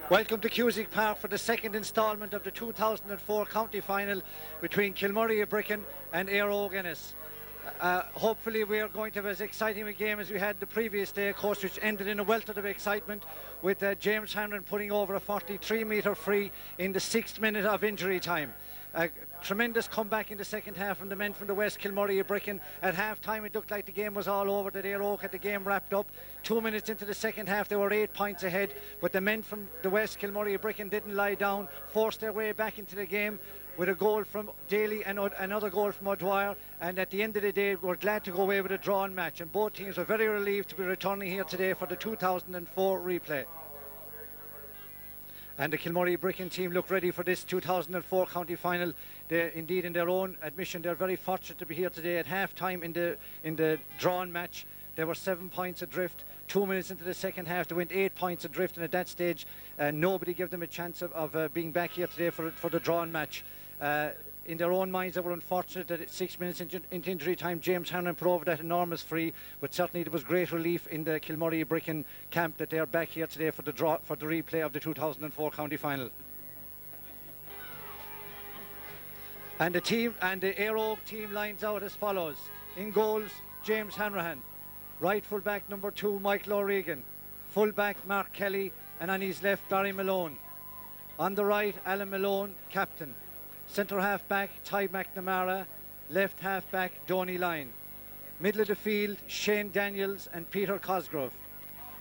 Welcome to Cusack Park for the second instalment of the 2004 county final between Kilmurry Bricken and Éire Óg. Hopefully we are going to have as exciting a game as we had the previous day, of course, which ended in a welter of excitement with James Hanron putting over a 43-metre free in the 6th minute of injury time. A tremendous comeback in the second half from the men from the West Kilmurry Bricken. At half time it looked like the game was all over, that Éire Óg had the game wrapped up. 2 minutes into the second half they were 8 points ahead, but the men from the West Kilmurry Bricken didn't lie down, forced their way back into the game with a goal from Daly and another goal from O'Dwyer, and at the end of the day we're glad to go away with a drawn match, and both teams were very relieved to be returning here today for the 2004 replay. And the Kilmurry Bricken team look ready for this 2004 county final. They, indeed, in their own admission, they're very fortunate to be here today. At half time in the drawn match, they were 7 points adrift. 2 minutes into the second half, they went 8 points adrift, and at that stage, nobody gave them a chance of being back here today for the drawn match. In their own minds, they were unfortunate that at 6 minutes into injury time, James Hannon put over that enormous free, but certainly there was great relief in the Kilmurry Bricken camp that they are back here today for the replay of the 2004 county final. And the Éire Óg team lines out as follows. In goals, James Hanrahan. Right full back number 2, Michael O'Regan. Full back, Mark Kelly, and on his left, Barry Malone. On the right, Alan Malone, captain. Centre half back, Ty McNamara. Left half back, Donny Lyne. Middle of the field, Shane Daniels and Peter Cosgrove.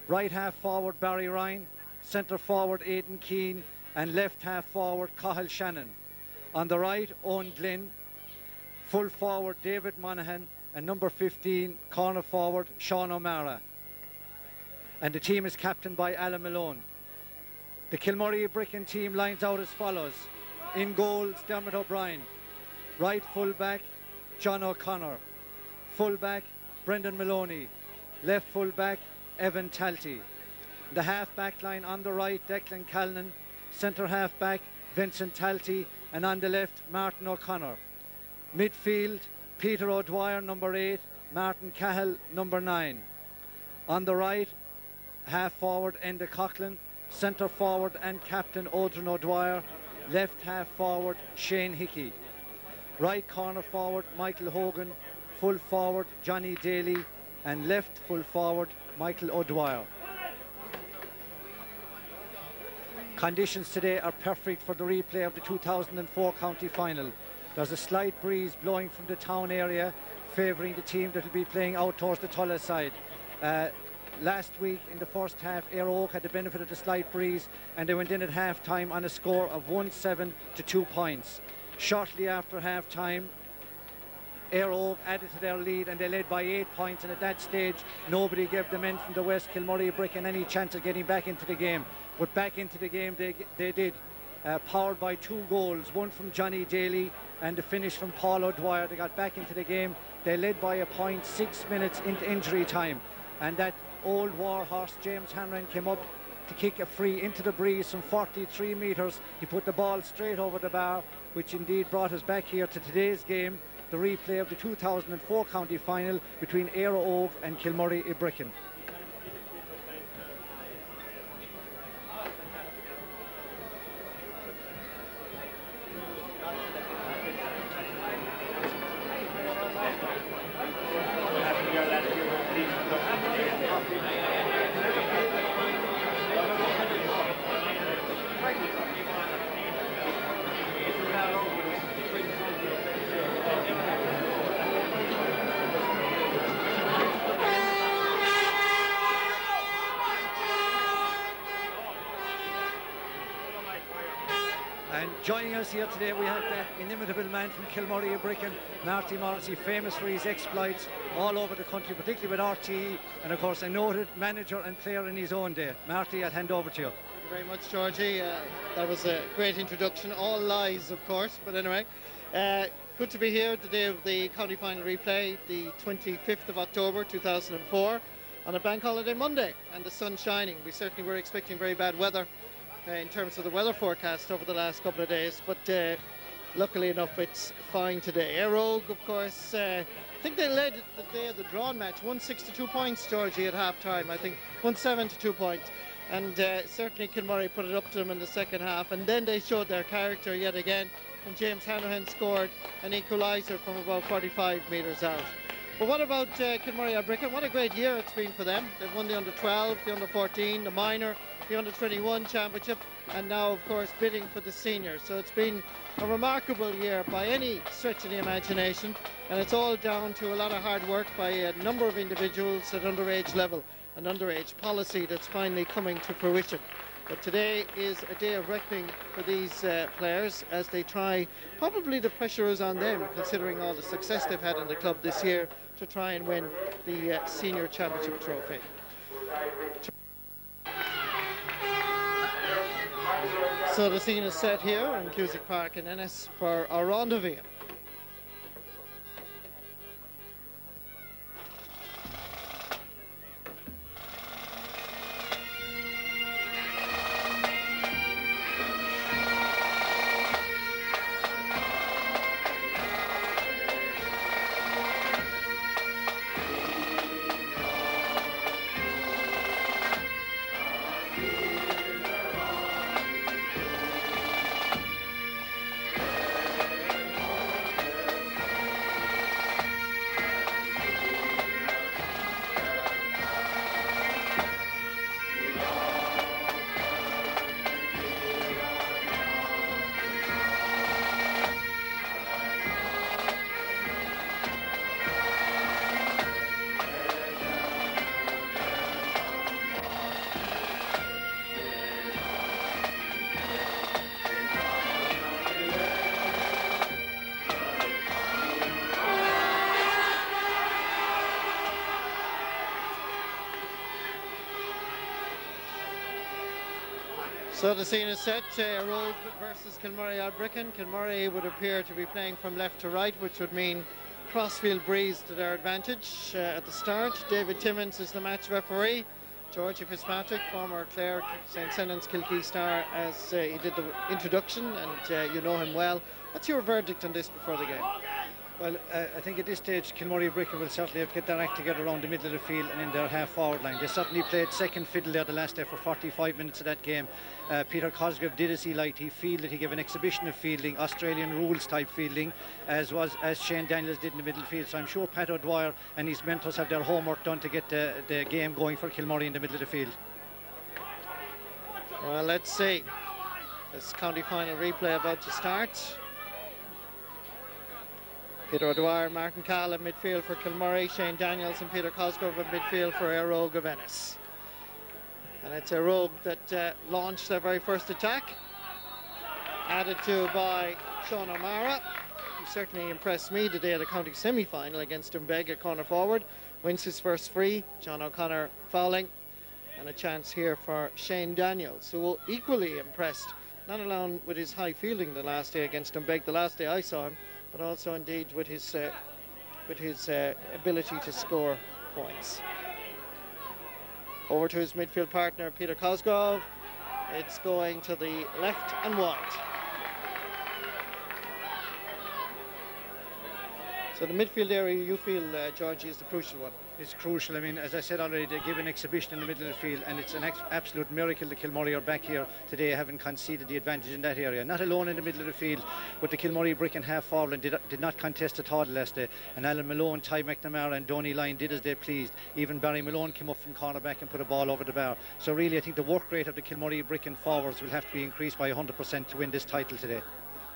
Right half forward, Barry Ryan. Centre forward, Aidan Keane. And left half forward, Cahill Shannon. On the right, Owen Glynn. Full forward, David Monaghan. And number 15, corner forward, Sean O'Mara. And the team is captained by Alan Malone. The Kilmurry Bricken team lines out as follows. In goals, Dermot O'Brien. Right full back, John O'Connor. Full back, Brendan Maloney. Left full back, Evan Talty. The half back line on the right, Declan Callan. Centre half back, Vincent Talty. And on the left, Martin O'Connor. Midfield, Peter O'Dwyer, number 8. Martin Cahill, number 9. On the right, half forward, Enda Coughlin. Centre forward and captain, Odrin O'Dwyer. Left half forward, Shane Hickey. Right corner forward, Michael Hogan. Full forward, Johnny Daly. And left full forward, Michael O'Dwyer. Conditions today are perfect for the replay of the 2004 county final. There's a slight breeze blowing from the town area, favouring the team that will be playing out towards the Tulla side. Last week in the first half, Éire Óg had the benefit of the slight breeze, and they went in at half time on a score of 1-7 to 2 points. Shortly after half time, Éire Óg added to their lead, and they led by 8 points, and at that stage nobody gave the men from the West Kilmurry Bricken any chance of getting back into the game. But back into the game they did, powered by 2 goals, one from Johnny Daly and the finish from Paul O'Dwyer. They got back into the game. They led by a point 6 minutes into injury time, and that old war horse James Hanran came up to kick a free into the breeze from 43 metres. He put the ball straight over the bar, which indeed brought us back here to today's game, the replay of the 2004 county final between Éire Óg and Kilmurry Bricken. And joining us here today, we have the inimitable man from Kilmurry Bricken, Marty Morrissey, famous for his exploits all over the country, particularly with RTE, and of course a noted manager and player in his own day. Marty, I'll hand over to you. Thank you very much, Georgie. That was a great introduction. All lies, of course, but anyway. Good to be here the day of the county final replay, the 25th of October 2004, on a bank holiday Monday, and the sun shining. We certainly were expecting very bad weather in terms of the weather forecast over the last couple of days, but luckily enough it's fine today. Éire Óg, of course, I think they led the day of the drawn match, 1-6 to 2 points, Georgie, at half time. I think 1-7 to 2 points. and certainly Kilmurray put it up to them in the second half, and then they showed their character yet again, and James Hanrahan scored an equaliser from about 45 metres out. But what about Kilmurray Albricken? What a great year it's been for them. They've won the under-12, the under-14, the minor, the under-21 championship, and now of course bidding for the seniors. So it's been a remarkable year by any stretch of the imagination, and it's all down to a lot of hard work by a number of individuals at underage level, an underage policy that's finally coming to fruition. But today is a day of reckoning for these players as they try. Probably the pressure is on them, considering all the success they've had in the club this year, to try and win the senior championship trophy. So the scene is set here in Cusack Park in Ennis for our rendezvous. So the scene is set, Éire Óg versus Kilmurray Albricken. Kilmurray would appear to be playing from left to right, which would mean crossfield breeze to their advantage at the start. David Timmins is the match referee. Georgie Fitzpatrick, former Clare St. Senan's Kilkee star, as he did the introduction, and you know him well. What's your verdict on this before the game? Well, I think at this stage Kilmurray Albricken will certainly have to get their act together around the middle of the field and in their half-forward line. They certainly played second fiddle there the last day for 45 minutes of that game. Peter Cosgrave did as he liked. He fielded, he gave an exhibition of fielding, Australian rules type fielding, as Shane Daniels did in the middle field. So I'm sure Pat O'Dwyer and his mentors have their homework done to get the game going for Kilmurray in the middle of the field. Well, let's see. This county final replay about to start. Peter O'Dwyer, Martin Cahill in midfield for Kilmurray, Shane Daniels and Peter Cosgrove in midfield for Éire Óg of Ennis. And it's Éire Óg that launched their very first attack, added to by Sean O'Mara, who certainly impressed me today at the county semi-final against Doonbeg at corner forward. Wins his first free, John O'Connor fouling, and a chance here for Shane Daniels, who will equally impressed, not alone with his high fielding the last day against Doonbeg, the last day I saw him, but also indeed with his ability to score points. Over to his midfield partner Peter Cosgrove. It's going to the left and wide. So the midfield area, you feel, Georgie, is the crucial one? It's crucial. I mean, as I said already, they give an exhibition in the middle of the field, and it's an absolute miracle that Kilmurray are back here today, having conceded the advantage in that area. Not alone in the middle of the field, but the Kilmurray Albricken half forward did not contest at all last day. And Alan Malone, Ty McNamara and Donny Lyon did as they pleased. Even Barry Malone came up from cornerback and put a ball over the bar. So really, I think the work rate of the Kilmurray Albricken forwards will have to be increased by 100% to win this title today.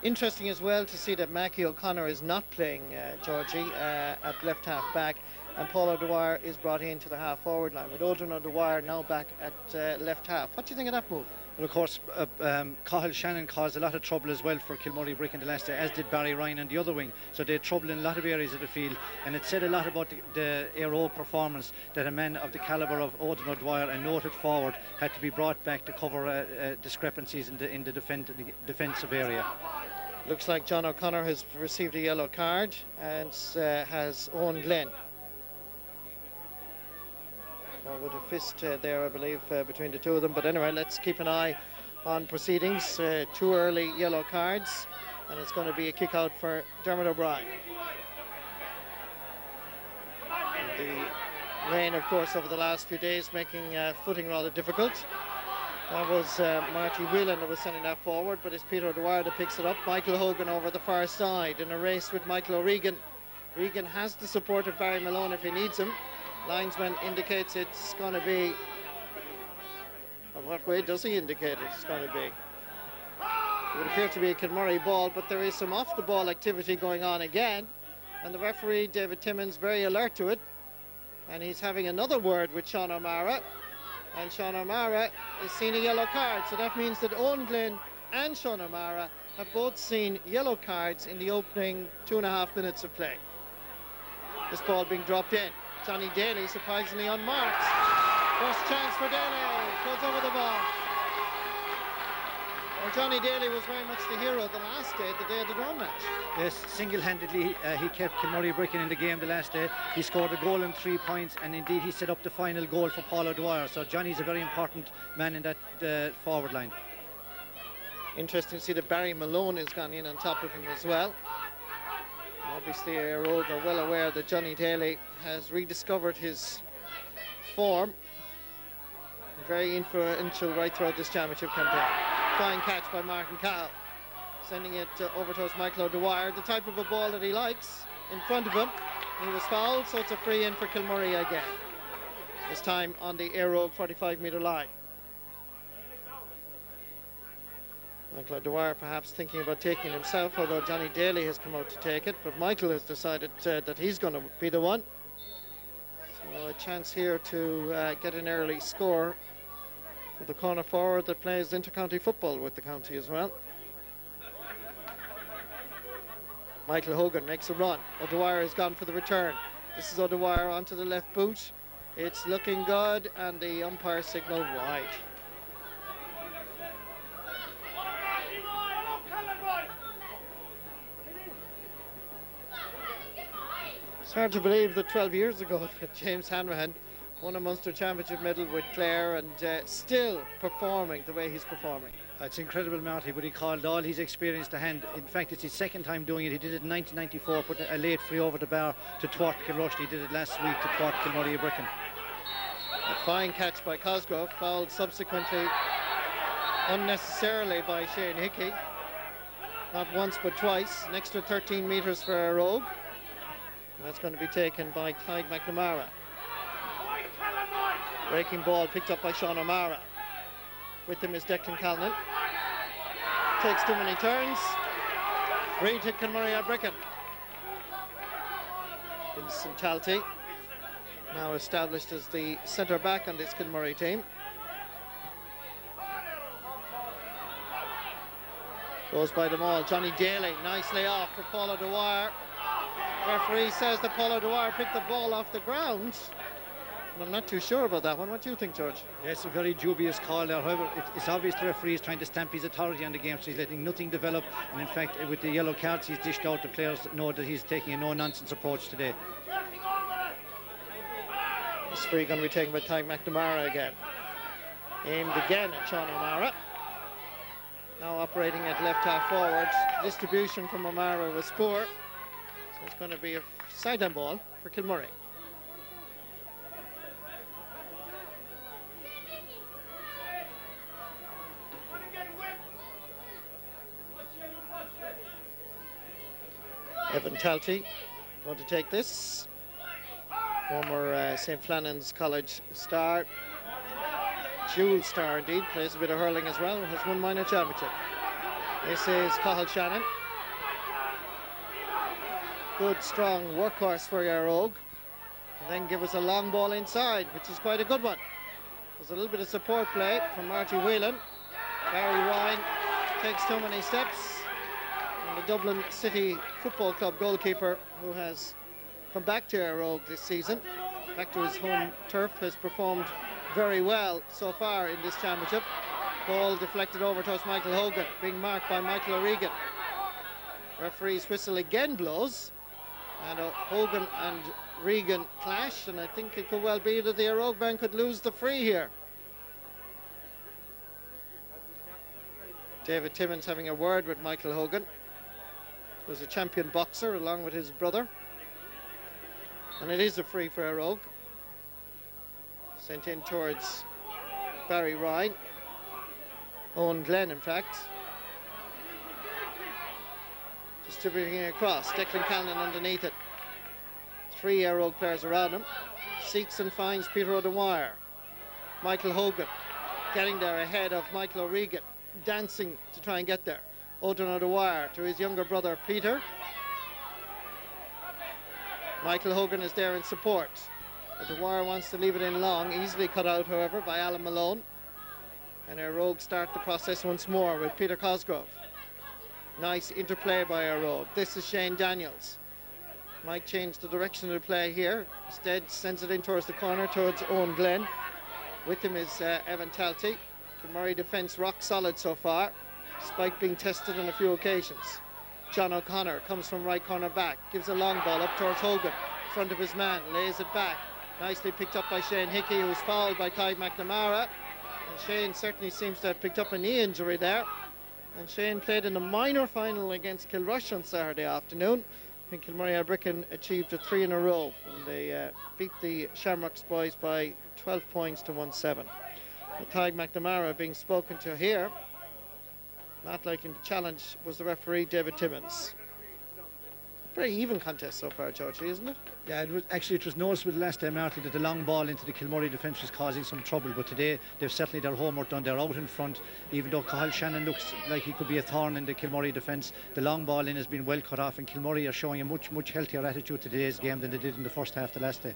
Interesting as well to see that Mackie O'Connor is not playing, Georgie, at left half back, and Paul O'Dwyer is brought into the half forward line, with Odin O'Dwyer now back at left half. What do you think of that move? Well, of course, Cahill Shannon caused a lot of trouble as well for Kilmurray Albricken the last day, as did Barry Ryan on the other wing. So they had trouble in a lot of areas of the field, and it said a lot about the Éire Óg performance that a man of the calibre of Odin O'Dwyer, a noted forward, had to be brought back to cover discrepancies in the defensive area. Looks like John O'Connor has received a yellow card and has Owen Glenn. Well, with a fist there, I believe, between the two of them. But anyway, let's keep an eye on proceedings. 2 early yellow cards, and it's going to be a kick out for Dermot O'Brien. The rain, of course, over the last few days making footing rather difficult. That was Marty Whelan that was sending that forward, but it's Peter O'Dwyer that picks it up. Michael Hogan over the far side in a race with Michael O'Regan. Regan has the support of Barry Malone if he needs him. Linesman indicates it's going to be... What way does he indicate it's going to be? It would appear to be a Kilmurray ball, but there is some off-the-ball activity going on again. And the referee, David Timmins, very alert to it. And he's having another word with Sean O'Mara. And Sean O'Mara is seeing a yellow card. So that means that Owen Glynn and Sean O'Mara have both seen yellow cards in the opening 2.5 minutes of play. This ball being dropped in. Johnny Daly surprisingly unmarked. First chance for Daly. Goes over the ball. Well, Johnny Daly was very much the hero the last day, the day of the draw match. Yes, single-handedly he kept Kilmurray Bricken in the game the last day. He scored a goal and 3 points, and indeed he set up the final goal for Paul O'Dwyer. So Johnny's a very important man in that forward line. Interesting to see that Barry Malone has gone in on top of him as well. Obviously, Éire Óg are well aware that Johnny Daly has rediscovered his form. Very influential right throughout this championship campaign. Fine catch by Martin Cowell, sending it over towards Michael O'Dwyer, the type of a ball that he likes, in front of him. He was fouled, so it's a free in for Kilmurray again. This time on the Éire Óg 45-metre line. Michael O'Dwyer perhaps thinking about taking it himself, although Johnny Daly has come out to take it, but Michael has decided that he's going to be the one. So a chance here to get an early score for the corner forward that plays inter-county football with the county as well. Michael Hogan makes a run. O'Dwyer has gone for the return. This is O'Dwyer onto the left boot. It's looking good, and the umpire signal wide. It's hard to believe that 12 years ago that James Hanrahan won a Munster Championship medal with Clare and still performing the way he's performing. It's incredible, Marty, but he called all his experience to hand. In fact, it's his second time doing it. He did it in 1994, put a late free over the bar to thwart Kilrush. He did it last week to thwart Kilmurray Bricken. A fine catch by Cosgrove, fouled subsequently unnecessarily by Shane Hickey. Not once but twice, an extra 13 metres for Éire Óg. And that's going to be taken by Clyde McNamara. Breaking ball picked up by Sean O'Mara. With him is Declan Callan. Takes too many turns. Free to Kilmurray Bricken. Vincent Talty, now established as the centre back on this Kilmurray team. Goes by them all. Johnny Daly nicely off for Paul O'Dwyer. Referee says that Paul O'Dwyer picked the ball off the ground. And I'm not too sure about that one. What do you think, George? Yes, a very dubious call there. However, it's obvious the referee is trying to stamp his authority on the game, so he's letting nothing develop. And in fact, with the yellow cards he's dished out, the players know that he's taking a no-nonsense approach today. This free going to be taken by Ty McNamara again. Aimed again at Sean O'Mara. Now operating at left half forward. Distribution from O'Mara was poor. So it's going to be a sideline ball for Kilmurray. Evan Talty going to take this. Former St. Flannan's College star. Dual star indeed, plays a bit of hurling as well, has won minor championship. This is Cathal Shannon. Good strong workhorse for Éire Óg. And then give us a long ball inside, which is quite a good one. There's a little bit of support play from Marty Whelan. Barry Ryan takes too many steps. And the Dublin City Football Club goalkeeper, who has come back to Éire Óg this season, back to his home turf, has performed very well so far in this championship. Ball deflected over towards Michael Hogan, being marked by Michael O'Regan. Referee's whistle again blows, and Hogan and Regan clash, and I think it could well be that the Éire Óg man could lose the free here. David Timmins having a word with Michael Hogan, who was a champion boxer along with his brother. And it is a free for Éire Óg. Sent in towards Barry Ryan. Owen Glenn, in fact. Distributing it across. Declan Callan underneath it. 3 Éire Óg players around him. Seeks and finds Peter O'Dwyer. Michael Hogan getting there ahead of Michael O'Regan, dancing to try and get there. Odin O'Dwyer to his younger brother Peter. Michael Hogan is there in support. O'Dwyer wants to leave it in long, easily cut out, however, by Alan Malone. And Éire Óg start the process once more with Peter Cosgrove. Nice interplay by Éire Óg. This is Shane Daniels. Might change the direction of the play here. Instead, sends it in towards the corner, towards Owen Glenn. With him is Evan Talty. Kilmurray defence rock solid so far, despite being tested on a few occasions. John O'Connor comes from right corner back, gives a long ball up towards Hogan, front of his man, lays it back. Nicely picked up by Shane Hickey, who's fouled by KIB McNamara. And Shane certainly seems to have picked up a knee injury there. And Shane played in the minor final against Kilrush on Saturday afternoon. I think Kilmurray Abricken achieved a 3 in a row when they beat the Shamrocks boys by 12 points to 1-7. KIB McNamara being spoken to here. Not liking the challenge was the referee, David Timmins. Very even contest so far, Georgie, isn't it? Yeah, it was noticeable last time, Marty, that the long ball into the Kilmurray defence was causing some trouble, but today they've certainly their homework done. They're out in front, even though Cathal Shannon looks like he could be a thorn in the Kilmurray defence. The long ball in has been well cut off, and Kilmurray are showing a much healthier attitude to today's game than they did in the first half the last day.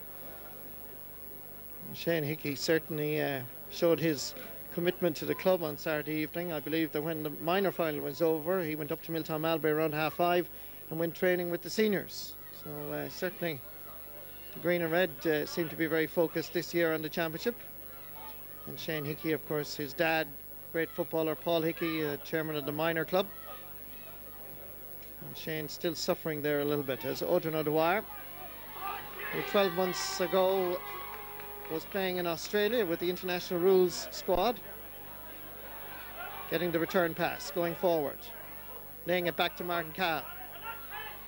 Shane Hickey certainly showed his commitment to the club on Saturday evening. I believe that when the minor final was over, he went up to Milltown Malbury around 5:30 and went training with the seniors. So certainly the green and red seem to be very focused this year on the championship. And Shane Hickey, of course, his dad, great footballer Paul Hickey, chairman of the minor club. And Shane still suffering there a little bit as Odin O'Dwyer, who 12 months ago was playing in Australia with the international rules squad, getting the return pass, going forward, laying it back to Martin Cahill.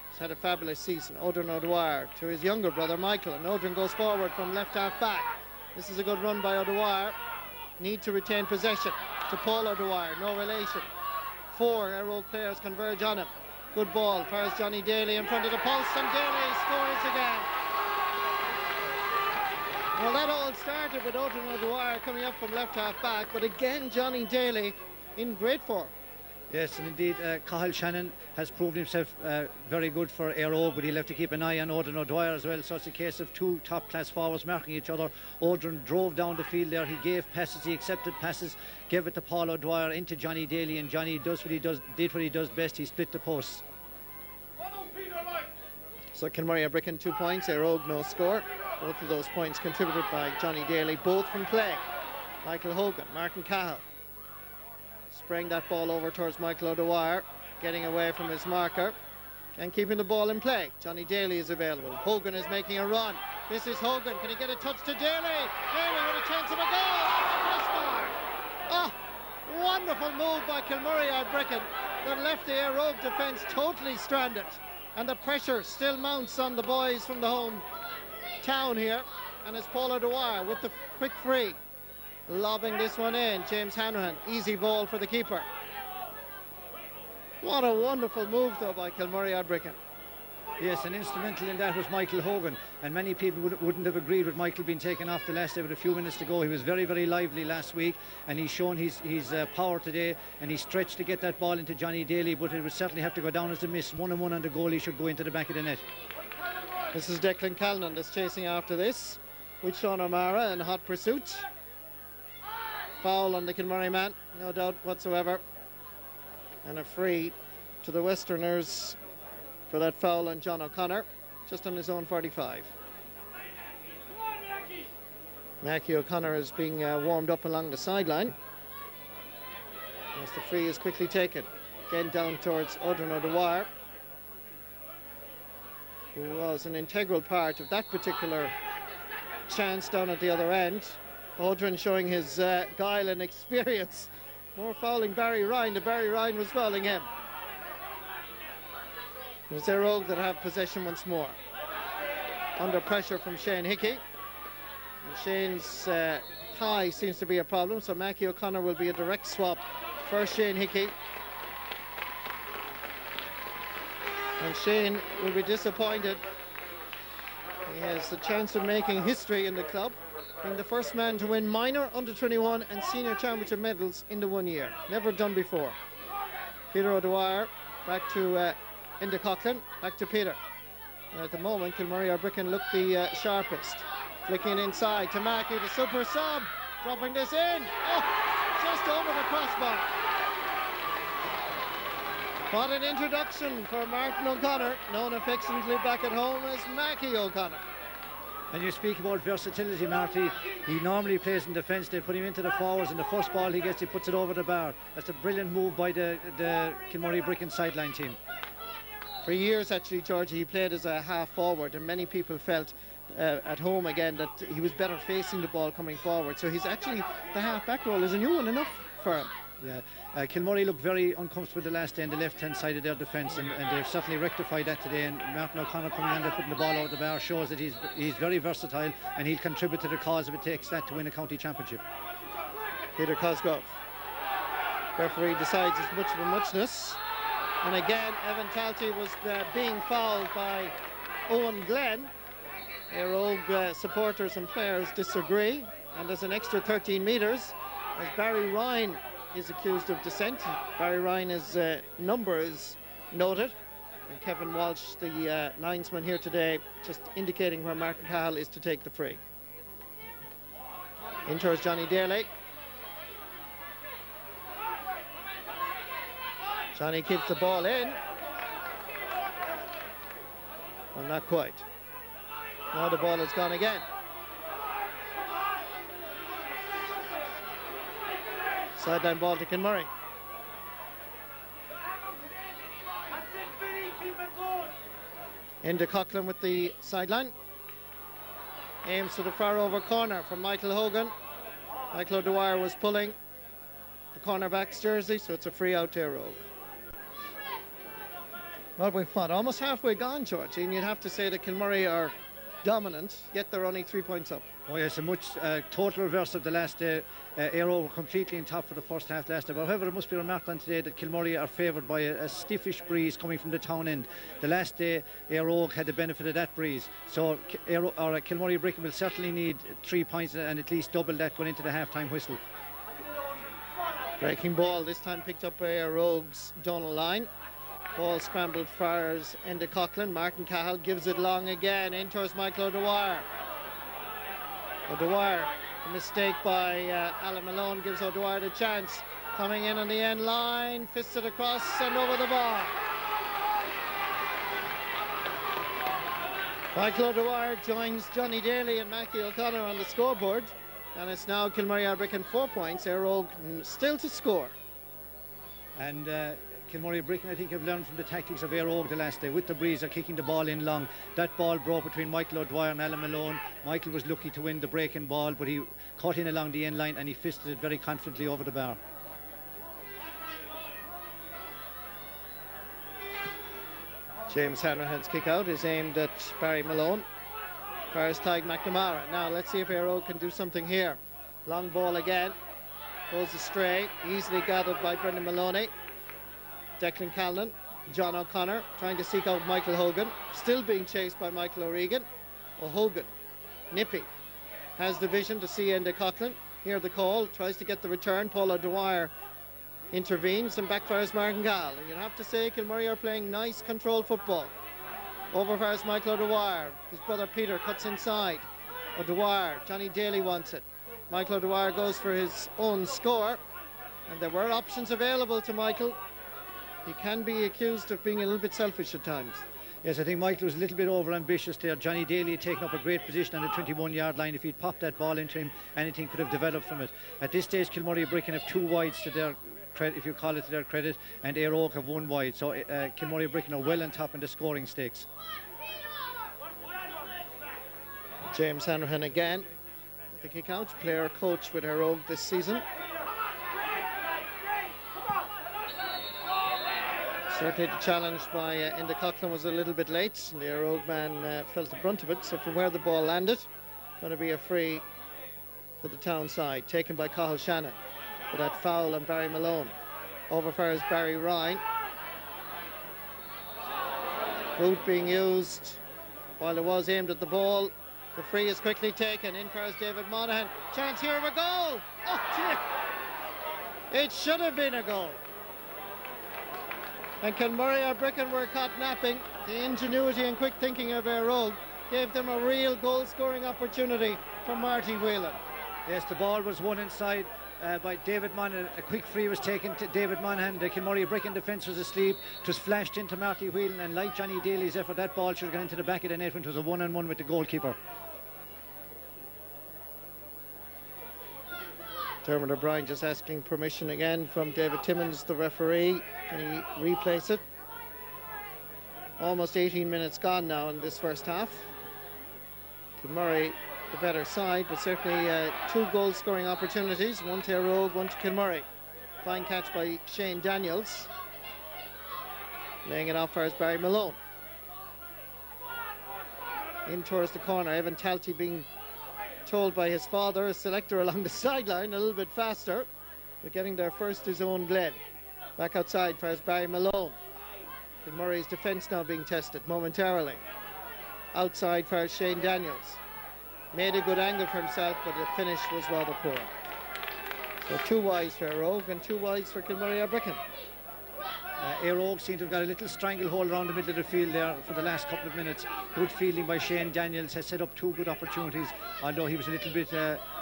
He's had a fabulous season. Odin O'Dwyer to his younger brother Michael, and Odin goes forward from left half back. This is a good run by O'Dwyer. Need to retain possession to Paul O'Dwyer, no relation. 4 Éire Óg players converge on him. Good ball, fires Johnny Daly in front of the post, and Daly scores again. Well, that all started with Odin O'Dwyer coming up from left half back, but again Johnny Daly in great form. Yes, and indeed, Cathal Shannon has proved himself very good for Éire Óg, but he'll have to keep an eye on Odin O'Dwyer as well. So it's a case of 2 top-class forwards marking each other. Odin drove down the field there. He gave passes, he accepted passes, gave it to Paul O'Dwyer into Johnny Daly, and Johnny did what he does best. He split the posts. So Kilmurray Abricken 2 points, Éire Óg no score. Both of those points contributed by Johnny Daly, both from play. Michael Hogan, Martin Cahill spraying that ball over towards Michael O'Dwyer, getting away from his marker and keeping the ball in play. Johnny Daly is available. Hogan is making a run. This is Hogan. Can he get a touch to Daly? Daly with a chance of a goal. Oh, wonderful move by Kilmurray Abricken that left the Éire Óg defence totally stranded. And the pressure still mounts on the boys from the home town here. And it's Paul O'Dwyer with the quick free. Lobbing this one in, James Hanrahan, easy ball for the keeper. What a wonderful move though by Kilmurray Abricken. Yes, and instrumental in that was Michael Hogan, and many people wouldn't have agreed with Michael being taken off the last day with a few minutes to go. He was very lively last week, and he's shown his power today, and he stretched to get that ball into Johnny Daly, but it would certainly have to go down as a miss. 1-on-1 on the goal, he should go into the back of the net. This is Declan Callan that's chasing after this with Sean O'Mara in hot pursuit. Foul on the Kilmurray man, no doubt whatsoever, and a free to the Westerners for that foul on John O'Connor, just on his own 45. Mackie O'Connor is being warmed up along the sideline as the free is quickly taken. Again down towards Odin O'Dwyer, who was an integral part of that particular chance down at the other end. Odin showing his guile and experience. More fouling Barry Ryan, the Barry Ryan was fouling him. It was Éire Óg that have possession once more. Under pressure from Shane Hickey. And Shane's thigh seems to be a problem, so Mackie O'Connor will be a direct swap for Shane Hickey. And Shane will be disappointed. He has the chance of making history in the club, being the first man to win minor, under-21 and senior championship medals in the 1 year. Never done before. Peter O'Dwyer back to Enda Coughlin, back to Peter. And at the moment, Kilmurray or Bricken look the sharpest. Flicking inside to Mackey, the super sub, dropping this in. Oh, just over the crossbar. What an introduction for Martin O'Connor, known affectionately back at home as Mackie O'Connor. And you speak about versatility, Marty. He normally plays in defence. They put him into the forwards, and the first ball he gets, he puts it over the bar. That's a brilliant move by the Kilmurray Bricken sideline team. For years, actually, Georgie, he played as a half forward, and many people felt at home again that he was better facing the ball coming forward. So he's actually, the half back role is a new one enough for him. Yeah, Kilmurray looked very uncomfortable the last day on the left-hand side of their defence, and they've certainly rectified that today. And Martin O'Connor coming on there, putting the ball over the bar, shows that he's very versatile, and he'll contribute to the cause if it takes that to win a county championship. Peter Cosgrove. Referee decides it's much of a muchness. And again, Evan Talty was being fouled by Owen Glenn. Éire Óg supporters and players disagree, and there's an extra 13 metres as Barry Ryan is accused of dissent. Barry Ryan, his number is noted, and Kevin Walsh, the linesman here today, just indicating where Martin Cahill is to take the free. In towards Johnny Daly. Johnny keeps the ball in. Well, not quite. Now the ball has gone again. Sideline ball to Kilmurray. Into Coughlin with the sideline. Aims to the far over corner from Michael Hogan. Michael O'Dwyer was pulling the cornerback's jersey, so it's a free out to Éire Óg. Well, we've almost halfway gone, George, and you'd have to say that Kilmurray are dominant, yet they're only 3 points up. Oh yes, a much total reverse of the last day. Éire Óg were completely in top for the first half last day. But however, it must be remarked on today that Kilmurray are favoured by a stiffish breeze coming from the town end. The last day, Éire Óg had the benefit of that breeze. So Kilmurray Bricken will certainly need 3 points and at least double that going into the half-time whistle. Breaking ball, this time picked up by Éire Óg's Donal line. Ball scrambled, fires into Coughlin. Martin Cahill gives it long again, in towards Michael O'Dwyer. O'Dwyer, a mistake by Alan Malone, gives O'Dwyer the chance. Coming in on the end line, fisted across and over the bar. Michael O'Dwyer joins Johnny Daly and Mackie O'Connor on the scoreboard. And it's now Kilmurray Bricken 4 points, Éire Óg still to score. And Kilmurray Bricken, I think, have learned from the tactics of Éire Óg the last day. With the breeze, are kicking the ball in long. That ball broke between Michael O'Dwyer and Alan Malone. Michael was lucky to win the breaking ball, but he caught in along the end line and he fisted it very confidently over the bar. James Hanrahan's kick out is aimed at Barry Malone. Fires Tig McNamara. Now let's see if Éire Óg can do something here. Long ball again. Goes astray. Easily gathered by Brendan Maloney. Declan Callan. John O'Connor trying to seek out Michael Hogan. Still being chased by Michael O'Regan. O'Hogan. Nippy. Has the vision to see Enda Coughlin. Hear the call. Tries to get the return. Paul O'Dwyer intervenes and backfires Martin Cahill. And you'll have to say Kilmurray are playing nice controlled football. Overfires Michael O'Dwyer. His brother Peter cuts inside. O'Dwyer. Johnny Daly wants it. Michael O'Dwyer goes for his own score. And there were options available to Michael. He can be accused of being a little bit selfish at times. Yes, I think Michael was a little bit over-ambitious there. Johnny Daly had taken up a great position on the 21-yard line. If he'd popped that ball into him, anything could have developed from it. At this stage, Kilmurray Bricken have 2 wides to their credit, if you call it to their credit, and Éire Óg have 1 wide. So Kilmurray Bricken are well on top in the scoring stakes. James Hanrahan again. The kick out, player coach with Éire Óg this season. Certainly the challenge by Enda Coughlin was a little bit late, and the Éire Óg man felt the brunt of it. So from where the ball landed, going to be a free for the town side, taken by Cahill Shannon for that foul on Barry Malone. over far as Barry Ryan. Boot being used while it was aimed at the ball. The free is quickly taken. In far as David Monaghan. Chance here of a goal. Oh dear. It should have been a goal. And Kilmurray or Bricken were caught napping. The ingenuity and quick thinking of Éire Óg gave them a real goal-scoring opportunity for Marty Whelan. Yes, the ball was won inside by David Monaghan. A quick free was taken to David Monaghan. The Kilmurray Bricken defence was asleep. It was flashed into Marty Whelan, and like Johnny Daly's effort, that ball should have gone into the back of the net when it was a one-on-one with the goalkeeper. Dermot O'Brien just asking permission again from David Timmins, the referee. Can he replace it? Almost 18 minutes gone now in this first half. Kilmurray the better side, but certainly two goal scoring opportunities, one to Éire Óg, one to Kilmurray. Fine catch by Shane Daniels, laying it off for Barry Malone. In towards the corner, Evan Talty being told by his father, a selector along the sideline, a little bit faster, but getting there first is Owen Glenn. Back outside for Barry Malone. Kilmurray's defence now being tested momentarily. Outside for Shane Daniels. Made a good angle for himself, but the finish was rather poor. So two wides for Éire Óg and two wides for Kilmurray or Bricken. Éire Óg seemed to have got a little stranglehold around the middle of the field there for the last couple of minutes. Good fielding by Shane Daniels has set up two good opportunities, although he was a little bit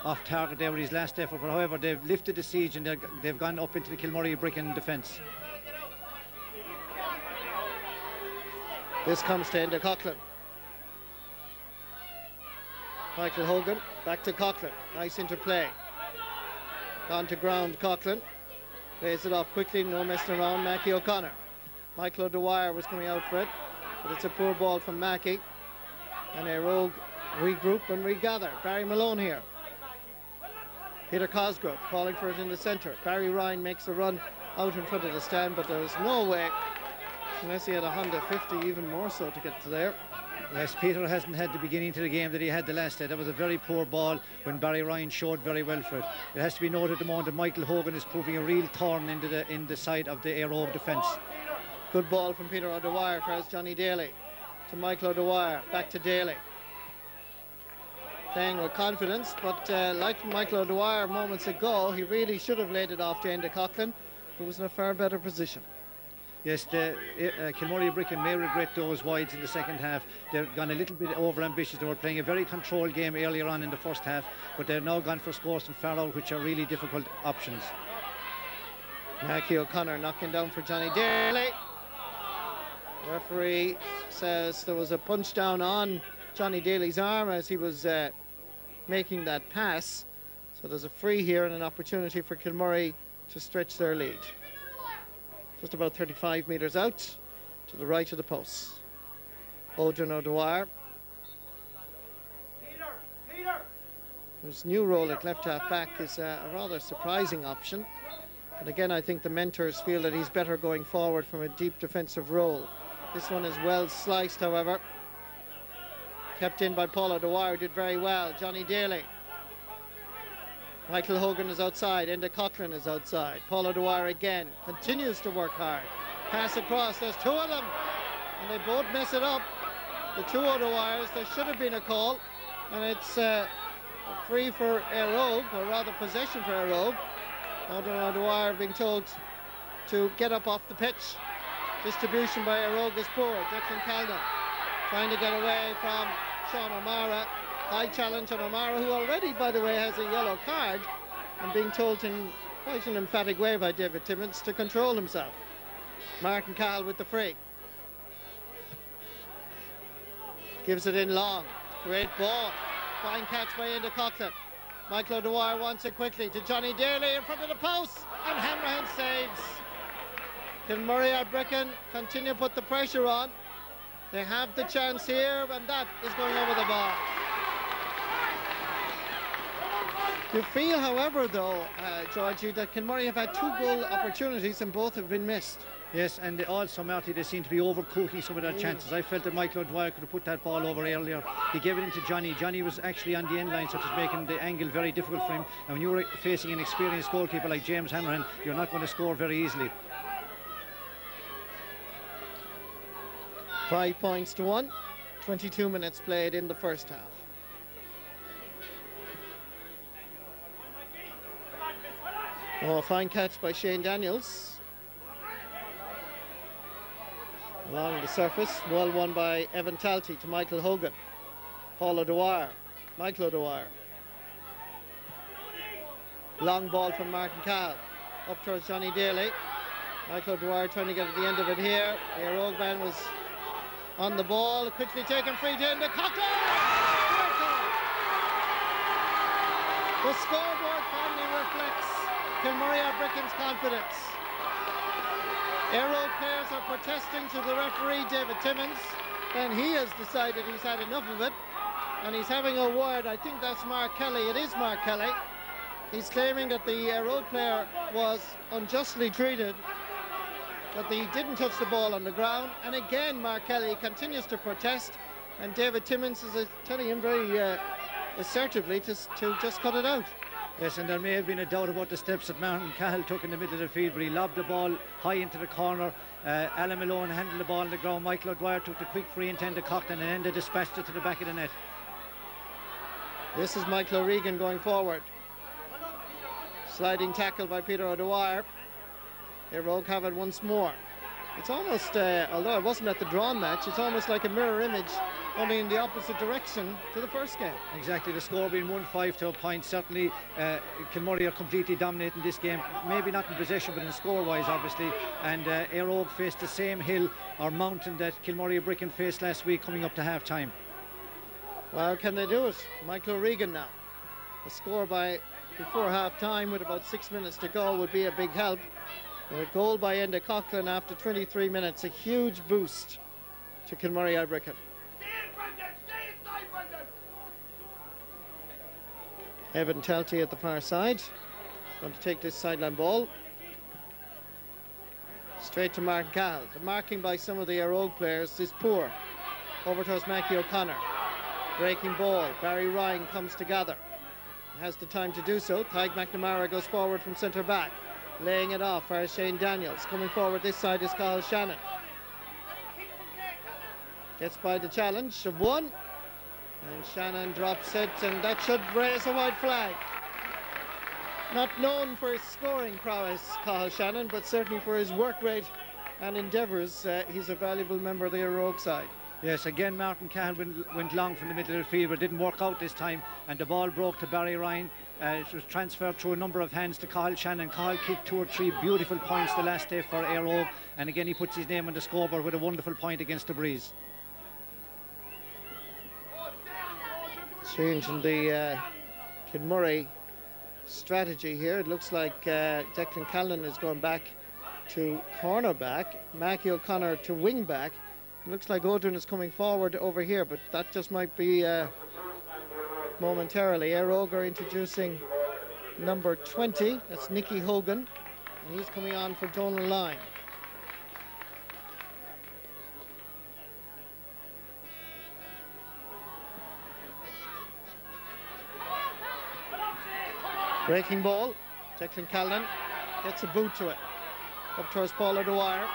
off target there with his last effort. But however, they've lifted the siege and they've gone up into the Kilmurray Bricken defence. This comes to Enda Coughlin. Michael Hogan back to Coughlin. Nice interplay. Gone to ground, Coughlin. Plays it off quickly, no messing around. Mackie O'Connor. Michael O'Dwyer was coming out for it, but it's a poor ball from Mackie. And Éire Óg regroup and regather. Barry Malone here. Peter Cosgrove calling for it in the centre. Barry Ryan makes a run out in front of the stand, but there was no way, unless he had a Honda 50, even more so to get to there. Yes, Peter hasn't had the beginning to the game that he had the last day. That was a very poor ball when Barry Ryan showed very well for it. It has to be noted at the moment that Michael Hogan is proving a real thorn in the side of the Éire Óg defence. Good ball from Peter O'Dwyer for Johnny Daly. To Michael O'Dwyer, back to Daly. Playing with confidence, but like Michael O'Dwyer moments ago, he really should have laid it off to Enda Coughlin, who was in a far better position. Yes, the Kilmurray Bricken may regret those wides in the second half. They've gone a little bit over-ambitious. They were playing a very controlled game earlier on in the first half, but they've now gone for scores from far out, which are really difficult options. Mackie O'Connor knocking down for Johnny Daly. The referee says there was a punch down on Johnny Daly's arm as he was making that pass. So there's a free here and an opportunity for Kilmurray to stretch their lead. Just about 35 metres out to the right of the post. Odrin O'Dwyer, whose new role at left half back is a rather surprising option. But again, I think the mentors feel that he's better going forward from a deep defensive role. This one is well sliced, however. Kept in by Paul O'Dwyer, did very well. Johnny Daly. Michael Hogan is outside, Enda Coughlin is outside. Paul O'Dwyer again, continues to work hard. Pass across, there's two of them, and they both mess it up. The two O'Dwyers, there should have been a call, and it's free for Éire Óg, or rather possession for Éire Óg. Odrin O'Dwyer being told to get up off the pitch. Distribution by Éire Óg is poor. Declan Calder trying to get away from Sean O'Mara. High challenge on O'Mara, who already, by the way, has a yellow card, and being told in quite an emphatic way by David Timmins to control himself. Martin Cahill with the free. Gives it in long. Great ball. Fine catch by Enda Coughlin. Michael O'Dwyer wants it quickly to Johnny Daly in front of the post, and Hanrahan saves. Kilmurray or Bricken continue to put the pressure on. They have the chance here, and that is going over the bar. You feel, however, though, Georgie, that Kilmurray have had two goal opportunities and both have been missed. Yes, and also, Marty, they seem to be overcooking some of their chances. I felt that Michael O'Dwyer could have put that ball over earlier. He gave it into Johnny. Johnny was actually on the end line, so it was making the angle very difficult for him. And when you're facing an experienced goalkeeper like James Hanrahan, you're not going to score very easily. 5 points to 1. 22 minutes played in the first half. Oh, fine catch by Shane Daniels. Along the surface, well won by Evan Talty to Michael Hogan. Paul O'Dwyer, Michael O'Dwyer. Long ball from Martin Cahill. Up towards Johnny Daly. Michael O'Dwyer trying to get at the end of it here. Éire Óg man was on the ball, quickly taken free to into Coughlin. The scoreboard finally reflects Kilmurray Bricken's confidence. Éire Óg players are protesting to the referee, David Timmins, and he has decided he's had enough of it, and he's having a word. I think that's Mark Kelly. It is Mark Kelly. He's claiming that the Éire Óg player was unjustly treated, that he didn't touch the ball on the ground, and again Mark Kelly continues to protest, and David Timmins is telling him very assertively to just cut it out. Yes, and there may have been a doubt about the steps that Martin Cahill took in the middle of the field, but he lobbed the ball high into the corner. Alan Malone handled the ball on the ground. Michael O'Dwyer took the quick free into Coughlin, and then they dispatched it to the back of the net. This is Michael O'Regan going forward. Sliding tackle by Peter O'Dwyer. Éire Óg have it once more. It's almost, although it wasn't at the drawn match, it's almost like a mirror image, only in the opposite direction to the first game. Exactly, the score being 1-5 to a point. Certainly Kilmurray are completely dominating this game, maybe not in possession but in score-wise obviously, and Éire Óg faced the same hill or mountain that Kilmurray Bricken faced last week coming up to half-time. Well, can they do it? Michael O'Regan now. A score by before half-time with about 6 minutes to go would be a big help. A goal by Enda Coughlin after 23 minutes, a huge boost to Kilmurray Bricken. Evan Talty at the far side, going to take this sideline ball. Straight to Mark Cahill. The marking by some of the Éire Óg players is poor. Over towards Mackie O'Connor. Breaking ball, Barry Ryan comes to gather. Has the time to do so. Tyke McNamara goes forward from centre back. Laying it off for Shane Daniels. Coming forward this side is Cathal Shannon. Gets by the challenge of one. And Shannon drops it, and that should raise a white flag. Not known for his scoring prowess, Cathal Shannon, but certainly for his work rate and endeavours. He's a valuable member of the Éire Óg side. Yes, again Martin Cahill went long from the middle of the field, but didn't work out this time, and the ball broke to Barry Ryan. It was transferred through a number of hands to Cathal Shannon. Cathal kicked 2 or 3 beautiful points the last day for Éire Óg, and again he puts his name on the scoreboard with a wonderful point against the Breeze. Change in the Kilmurray strategy here. It looks like Declan Callan is going back to cornerback, Mackie O'Connor to wing back. It looks like Odrin is coming forward over here, but that just might be momentarily. Éire Óg are introducing number 20, that's Nicky Hogan, and he's coming on for Donal Lyne. Breaking ball, Declan Callan gets a boot to it. Up towards Paul O'Dwyer.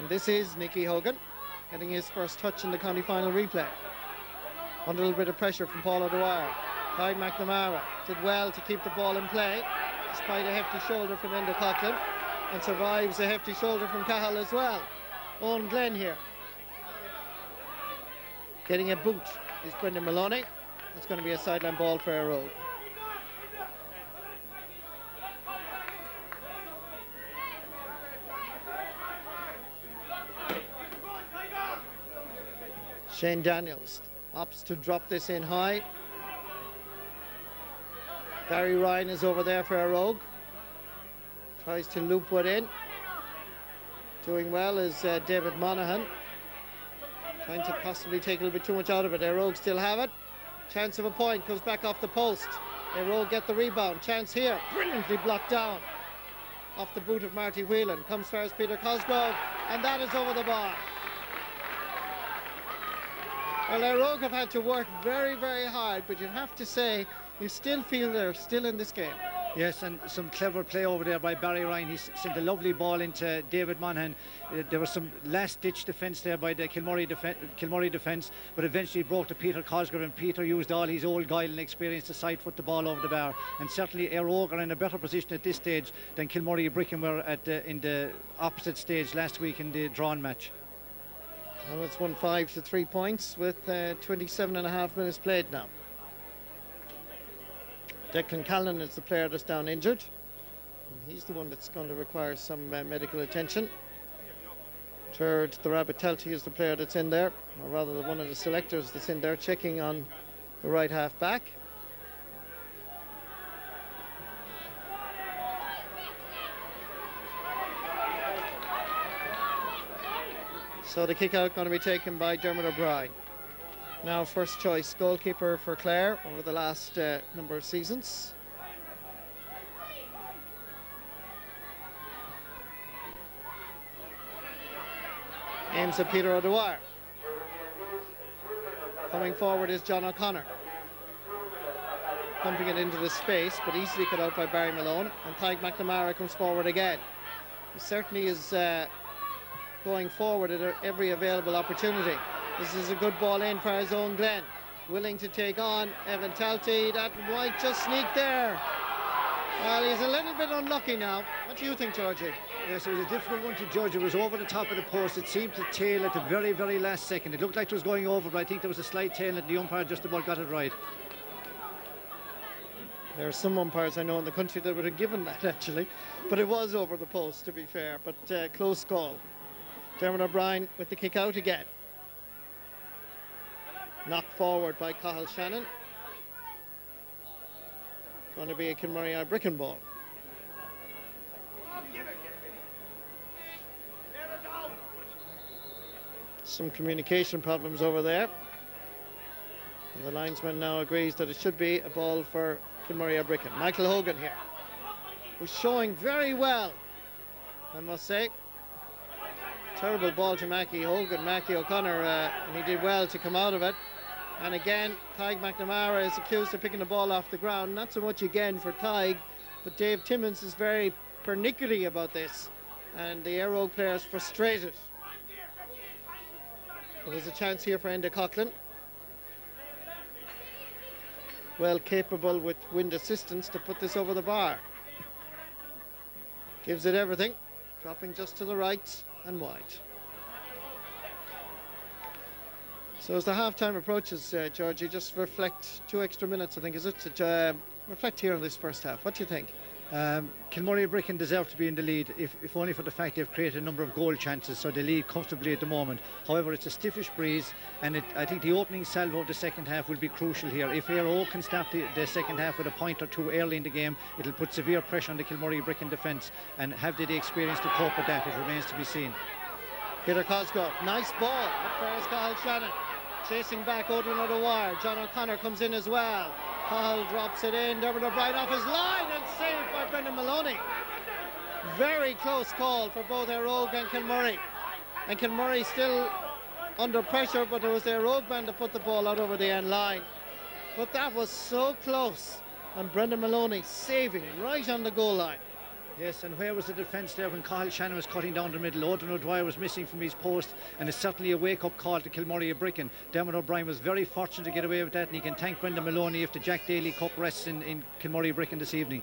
And this is Nicky Hogan getting his first touch in the county final replay. Under a little bit of pressure from Paul O'Dwyer. Tyke McNamara did well to keep the ball in play despite a hefty shoulder from Enda Coughlin, and survives a hefty shoulder from Cahill as well. Owen Glenn here. Getting a boot is Brendan Maloney. It's going to be a sideline ball for Éire Óg. Shane Daniels opts to drop this in high. Barry Ryan is over there for Éire Óg. Tries to loop one in. Doing well is David Monaghan. Trying to possibly take a little bit too much out of it. Éire Óg still have it. Chance of a point, goes back off the post. Éire Óg get the rebound. Chance here, brilliantly blocked down off the boot of Marty Whelan. Comes first Peter Cosgrove, and that is over the bar. Well, Éire Óg have had to work very, very hard, but you have to say you still feel they're still in this game. Yes, and some clever play over there by Barry Ryan. He sent a lovely ball into David Monaghan. There was some last-ditch defence there by the Kilmurray defence, but eventually broke to Peter Cosgrove, and Peter used all his old guile and experience to side-foot the ball over the bar. And certainly Éire Óg are in a better position at this stage than Kilmurray Bricken were in the opposite stage last week in the drawn match. Well, it's won 5 to 3 points with 27.5 minutes played now. Declan Callan is the player that's down injured. And he's the one that's going to require some medical attention. Third, the Rabbit Talty is the player that's in there, or rather one of the selectors that's in there checking on the right half back. So the kick out going to be taken by Dermot O'Brien. Now first choice goalkeeper for Clare over the last number of seasons. Aims at Peter O'Dwyer. Coming forward is John O'Connor. Pumping it into the space, but easily cut out by Barry Malone. And Tadhg McNamara comes forward again. He certainly is going forward at every available opportunity. This is a good ball in for his own Glen. Willing to take on Evan Talty. That might just sneak there. Well, he's a little bit unlucky now. What do you think, Georgie? Yes, it was a difficult one to judge. It was over the top of the post. It seemed to tail at the very, very last second. It looked like it was going over, but I think there was a slight tail and the umpire just about got it right. There are some umpires I know in the country that would have given that, actually. But it was over the post, to be fair. But close call. Dermot O'Brien with the kick out again. Knocked forward by Cathal Shannon. Going to be a Kilmurray Bricken ball. Some communication problems over there. And the linesman now agrees that it should be a ball for Kilmurray Bricken. Michael Hogan here, who's showing very well, I must say. Terrible ball to Mackie Hogan, Mackie O'Connor, and he did well to come out of it. And again, Tadhg McNamara is accused of picking the ball off the ground. Not so much again for Tadhg, but Dave Timmins is very pernickety about this. And the Éire Óg player is frustrated. But there's a chance here for Enda Coughlin. Well capable with wind assistance to put this over the bar. Gives it everything, dropping just to the right and wide. So as the half-time approaches, Georgie, just reflect 2 extra minutes, I think, is it? To reflect here on this first half. What do you think? Kilmurray Bricken deserve to be in the lead, if only for the fact they've created a number of goal chances, so they lead comfortably at the moment. However, it's a stiffish breeze, and I think the opening salvo of the second half will be crucial here. If Éire Óg can start the second half with a point or two early in the game, it'll put severe pressure on the Kilmurray Bricken defence, and have they the experience to cope with that? It remains to be seen. Peter Cosgrove, nice ball. Up there is Cathal Shannon. Chasing back Odin O'Dwyer. John O'Connor comes in as well. Cathal drops it in. Dermot O'Brien off his line and saved by Brendan Maloney. Very close call for both Éire Óg and Kilmurray. And Kilmurray still under pressure, but it was the Éire Óg man to put the ball out over the end line. But that was so close. And Brendan Maloney saving right on the goal line. Yes, and where was the defence there when Cathal Shannon was cutting down the middle? Odin O'Dwyer was missing from his post, and it's certainly a wake-up call to Kilmurray Bricken. Dermot O'Brien was very fortunate to get away with that, and he can thank Brendan Maloney if the Jack Daly Cup rests in Kilmurray Bricken this evening.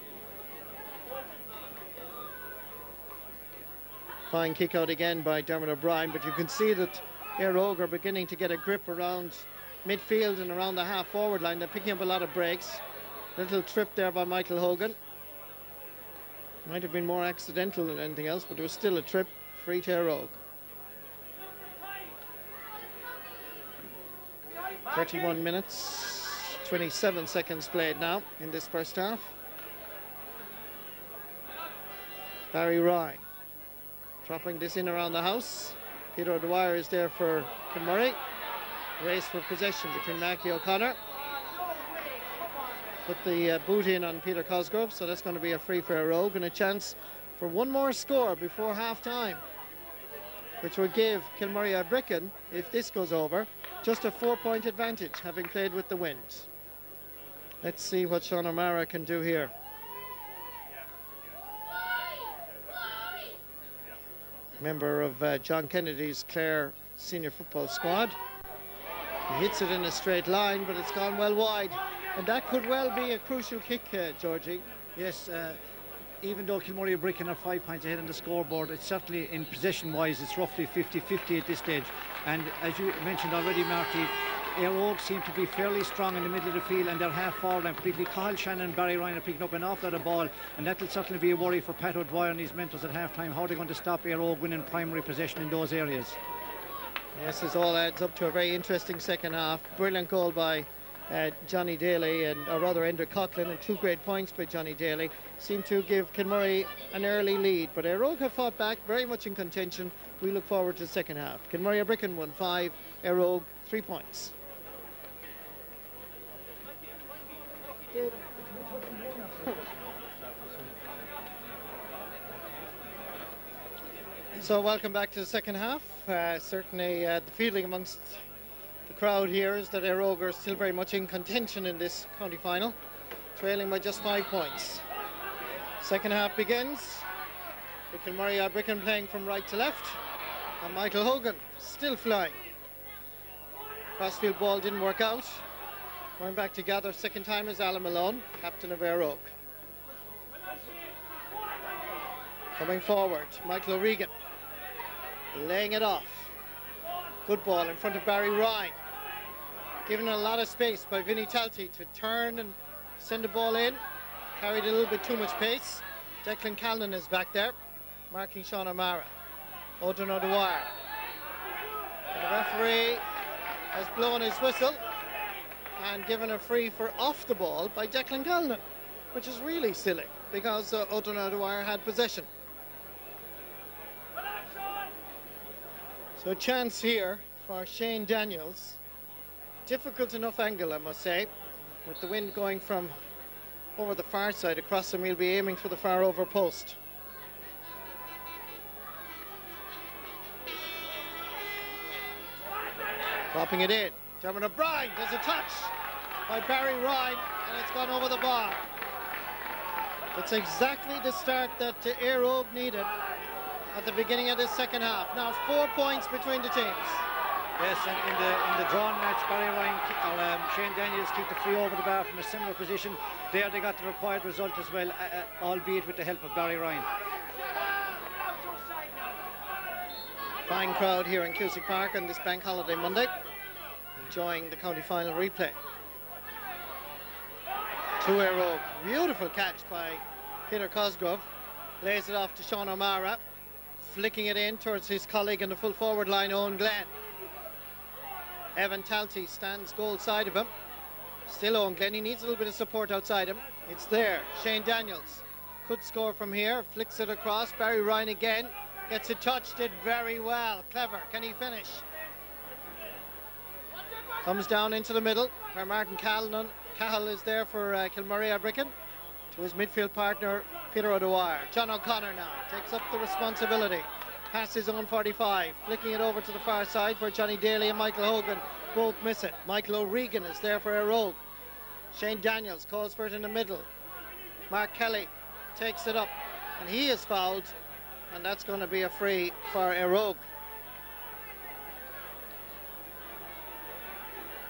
Fine kick out again by Dermot O'Brien, but you can see that Éire Óg are beginning to get a grip around midfield and around the half-forward line. They're picking up a lot of breaks. Little trip there by Michael Hogan. Might have been more accidental than anything else, but it was still a trip. Free to Éire Óg. 31 minutes, 27 seconds played now in this first half. Barry Ryan dropping this in around the house. Peter O'Dwyer is there for Kilmurray. Race for possession between Mackie O'Connor. Put the boot in on Peter Cosgrove, so that's going to be a free for Éire Óg and a chance for one more score before half-time, which will give Kilmurray O'Brien, if this goes over, just a 4-point advantage, having played with the wind. Let's see what Sean O'Mara can do here. Member of John Kennedy's Clare senior football squad. He hits it in a straight line, but it's gone well wide. And that could well be a crucial kick, Georgie. Yes, even though Kilmurray O'Brien are 5 points ahead on the scoreboard, it's certainly in possession-wise, it's roughly 50-50 at this stage. And as you mentioned already, Marty, Éire Óg seem to be fairly strong in the middle of the field, and they're half forward, and particularly Cathal Shannon and Barry Ryan are picking up an awful lot of ball, and that will certainly be a worry for Pat O'Dwyer and his mentors at half-time. How are they going to stop Éire Óg winning primary possession in those areas? Yes, this all adds up to a very interesting second half. Brilliant goal by Johnny Daly, or rather Enda Coughlin, and 2 great points by Johnny Daly seem to give Kilmurray an early lead, but Éire Óg have fought back, very much in contention. We look forward to the second half. Kilmurray O'Brien won 5, Éire Óg 3 points. So welcome back to the second half. Certainly the feeling amongst the crowd here is that Éire Óg are still very much in contention in this county final, trailing by just 5 points. Second half begins with Kilmurray O'Brien playing from right to left, and Michael Hogan still flying. Crossfield ball didn't work out. Going back to gather second time is Alan Malone, captain of Éire Óg. Coming forward, Michael O'Regan laying it off. Good ball in front of Barry Ryan. Given a lot of space by Vinnie Talty to turn and send the ball in. Carried a little bit too much pace. Declan Callan is back there, marking Sean O'Mara. Odin O'Dwyer. And the referee has blown his whistle and given a free for off the ball by Declan Callan, which is really silly because Odin O'Dwyer had possession. So a chance here for Shane Daniels. Difficult enough angle, I must say, with the wind going from over the far side across him. He'll be aiming for the far over post. Dropping it in. Dermot O'Brien does a touch by Barry Ryan, and it's gone over the bar. It's exactly the start that Éire Óg needed at the beginning of this second half. Now 4 points between the teams. Yes, and in the drawn match, Barry Ryan or Shane Daniels kicked the free over the bar from a similar position. There they got the required result as well, albeit with the help of Barry Ryan. Fine crowd here in Cusack Park on this bank holiday Monday, enjoying the county final replay. To Éire Óg. Beautiful catch by Peter Cosgrove. Lays it off to Sean O'Mara, flicking it in towards his colleague in the full forward line, Owen Glenn. Evan Talty stands goal side of him. Still Owen Glenn, he needs a little bit of support outside him. It's there. Shane Daniels could score from here, flicks it across. Barry Ryan again, gets it touched, did very well. Clever, can he finish? Comes down into the middle where Martin Cahill is there for Kilmurray O'Brien, to his midfield partner Peter O'Dwyer. John O'Connor now takes up the responsibility. Past his own 45, flicking it over to the far side where Johnny Daly and Michael Hogan both miss it. Michael O'Regan is there for Éire Óg. Shane Daniels calls for it in the middle. Mark Kelly takes it up and he is fouled, and that's going to be a free for Éire Óg.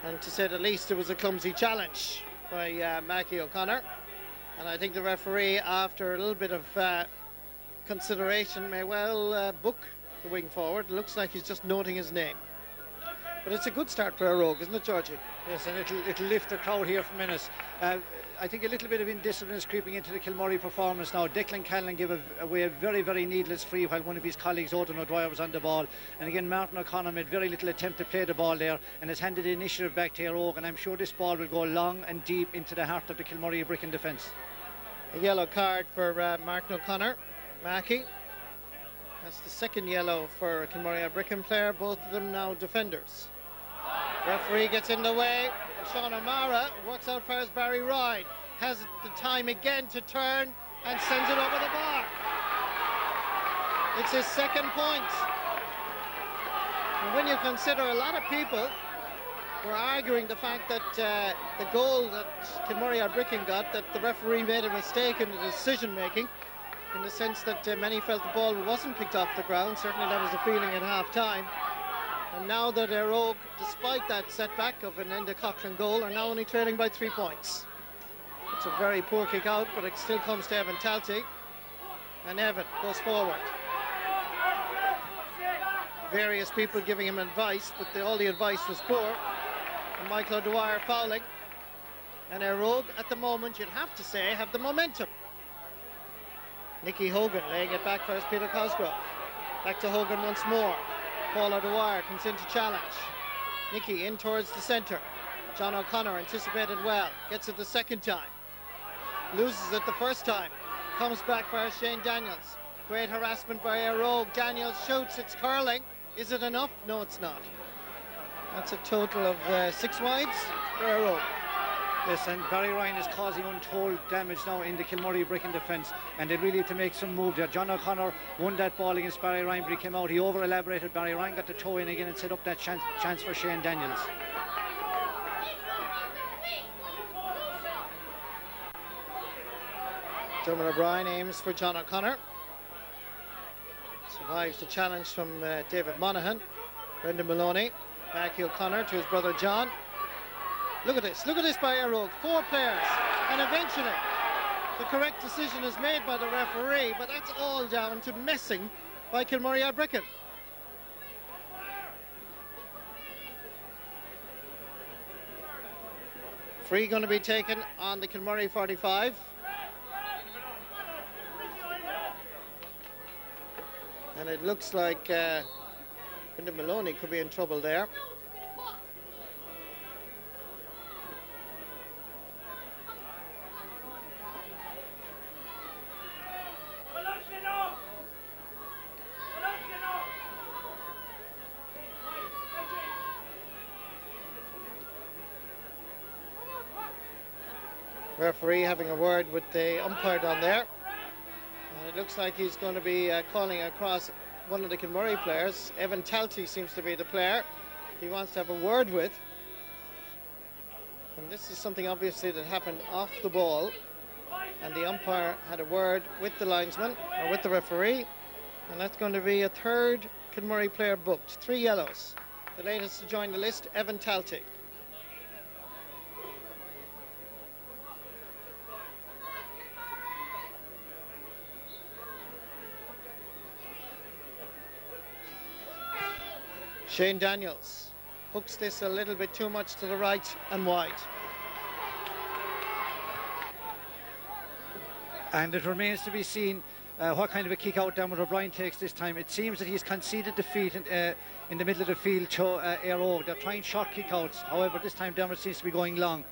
And to say the least, it was a clumsy challenge by Mackie O'Connor. And I think the referee, after a little bit of consideration, may well book the wing forward. It looks like he's just noting his name. But it's a good start for Éire Óg, isn't it, Georgie? Yes, and it'll lift the crowd here for minutes. I think a little bit of indiscipline is creeping into the Kilmurray performance now. Declan Callan gave away a very, very needless free while one of his colleagues, Odin O'Dwyer, was on the ball. And again, Martin O'Connor made very little attempt to play the ball there and has handed the initiative back to Éire Óg. And I'm sure this ball will go long and deep into the heart of the Kilmurray O'Brien defence. A yellow card for Martin O'Connor. Mackie. That's the second yellow for a Kilmurray O'Brien player, both of them now defenders. Referee gets in the way. Sean O'Mara works out for Barry Ryan. Has the time again to turn and sends it over the bar. It's his second point. And when you consider a lot of people were arguing the fact that the goal that Kilmurray Ardbrickan got, that the referee made a mistake in the decision making, in the sense that many felt the ball wasn't picked off the ground. Certainly that was the feeling at half time. And now that Éire Óg, despite that setback of an Enda Coughlin goal, are now only trailing by 3 points. It's a very poor kick out, but it still comes to Evan Talty. And Evan goes forward. Various people giving him advice, but all the advice was poor. And Michael O'Dwyer fouling. And Éire Óg, at the moment, you'd have to say, have the momentum. Nicky Hogan laying it back first, Peter Cosgrove. Back to Hogan once more. Paul O'Dwyer comes in to challenge. Nicky in towards the centre. John O'Connor anticipated well. Gets it the second time. Loses it the first time. Comes back for Shane Daniels. Great harassment by Éire Óg. Daniels shoots, it's curling. Is it enough? No, it's not. That's a total of 6 wides for Éire Óg. Yes, and Barry Ryan is causing untold damage now in the Kilmurray Bricken defence, and they really have to make some move there. John O'Connor won that ball against Barry Ryan, but he came out, he over-elaborated. Barry Ryan got the toe in again and set up that chance for Shane Daniels. Dermot O'Brien aims for John O'Connor. Survives the challenge from David Monaghan. Brendan Maloney, back O'Connor to his brother John. Look at this by Éire Óg, 4 players, and eventually the correct decision is made by the referee, but that's all down to messing by Kilmurray Ardbrickan. Free going to be taken on the Kilmurray 45. And it looks like Brendan Maloney could be in trouble there. Referee having a word with the umpire down there. And it looks like he's going to be calling across one of the Kilmurray players. Evan Talty seems to be the player he wants to have a word with. And this is something obviously that happened off the ball. And the umpire had a word with the linesman, or with the referee. And that's going to be a third Kilmurray player booked. 3 yellows. The latest to join the list, Evan Talty. Shane Daniels hooks this a little bit too much to the right and wide. And it remains to be seen what kind of a kick out Dermot O'Brien takes this time. It seems that he's conceded defeat in the middle of the field to Éire Óg. They're trying short kick outs. However, this time Dermot seems to be going long.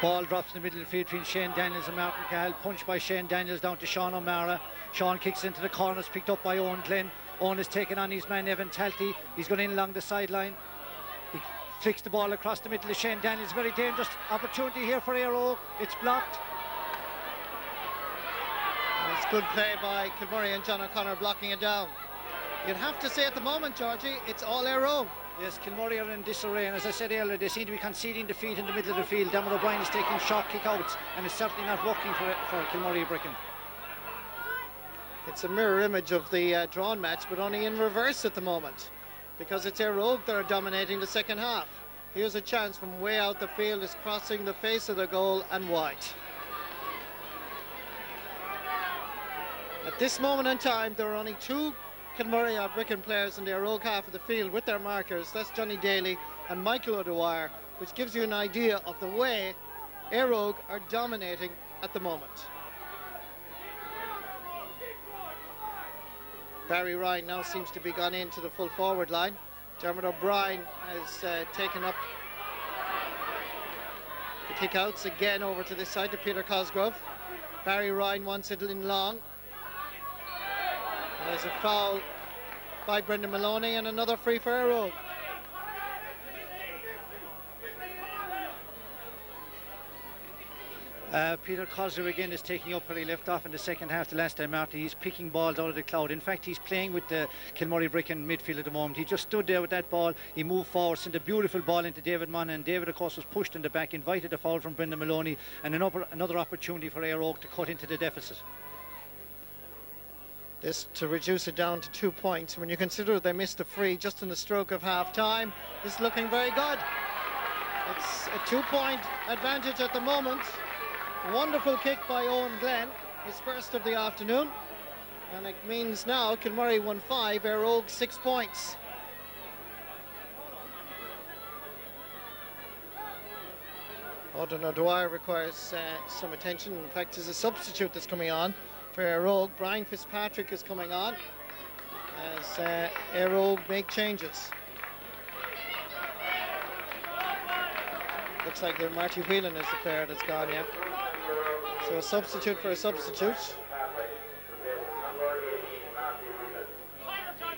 Ball drops in the middle of the field between Shane Daniels and Martin Cahill. Punched by Shane Daniels down to Sean O'Mara. Sean kicks into the corners, picked up by Owen Glenn. Owen is taken on his man Evan Talty. He's going in along the sideline. He flicks the ball across the middle of Shane Daniels. Very dangerous opportunity here for Éire Óg. It's blocked. It's good play by Kilmurray and John O'Connor blocking it down. You'd have to say at the moment, Georgie, it's all Éire Óg. Yes, Kilmurray are in disarray, and as I said earlier, they seem to be conceding defeat in the middle of the field. Dermot O'Brien is taking short kick outs, and it's certainly not working for Kilmurray Bricken. It's a mirror image of the drawn match, but only in reverse at the moment, because it's Éire Óg that are dominating the second half. Here's a chance from way out the field. Is crossing the face of the goal and wide. At this moment in time, there are only 2 Kilmurray Ardbrickan players in the Éire Óg half of the field with their markers. That's Johnny Daly and Michael O'Dwyer, which gives you an idea of the way Éire Óg are dominating at the moment. Barry Ryan now seems to be gone into the full forward line. Dermot O'Brien has taken up the kick-outs again over to this side to Peter Cosgrove. Barry Ryan wants it in long. And there's a foul by Brendan Maloney and another free for Éire Óg. Peter Cosgrave again is taking up where he left off in the second half the last time, Marty. He's picking balls out of the cloud. In fact, he's playing with the Kilmurray Bricken midfield at the moment. He just stood there with that ball. He moved forward, sent a beautiful ball into David Monaghan. David, of course, was pushed in the back, invited a foul from Brendan Maloney, and another opportunity for Éire Óg to cut into the deficit. This to reduce it down to 2 points. When you consider they missed a free just in the stroke of half time, this is looking very good. It's a 2-point advantage at the moment. Wonderful kick by Owen Glenn, his first of the afternoon. And it means now Kilmurray won 5, Éire Óg 6 points. Odin O'Dwyer requires some attention. In fact, there's a substitute that's coming on for Éire Óg. Brian Fitzpatrick is coming on as Éire Óg make changes. Looks like Marty Whelan is the player that's gone, yeah. So a substitute for a substitute.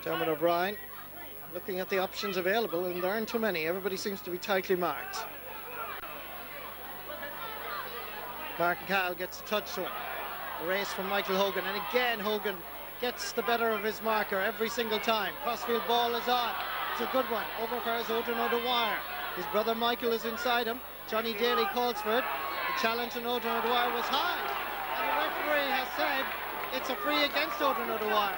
Dermot O'Brien looking at the options available, and there aren't too many. Everybody seems to be tightly marked. Mark Cal gets a touch to him. A race from Michael Hogan, and again Hogan gets the better of his marker every single time. Crossfield ball is on. It's a good one. Over for Odin O'Dwyer. His brother Michael is inside him. Johnny Daly calls for it. The challenge on Odin O'Dwyer was high, and the referee has said it's a free against Odin O'Dwyer.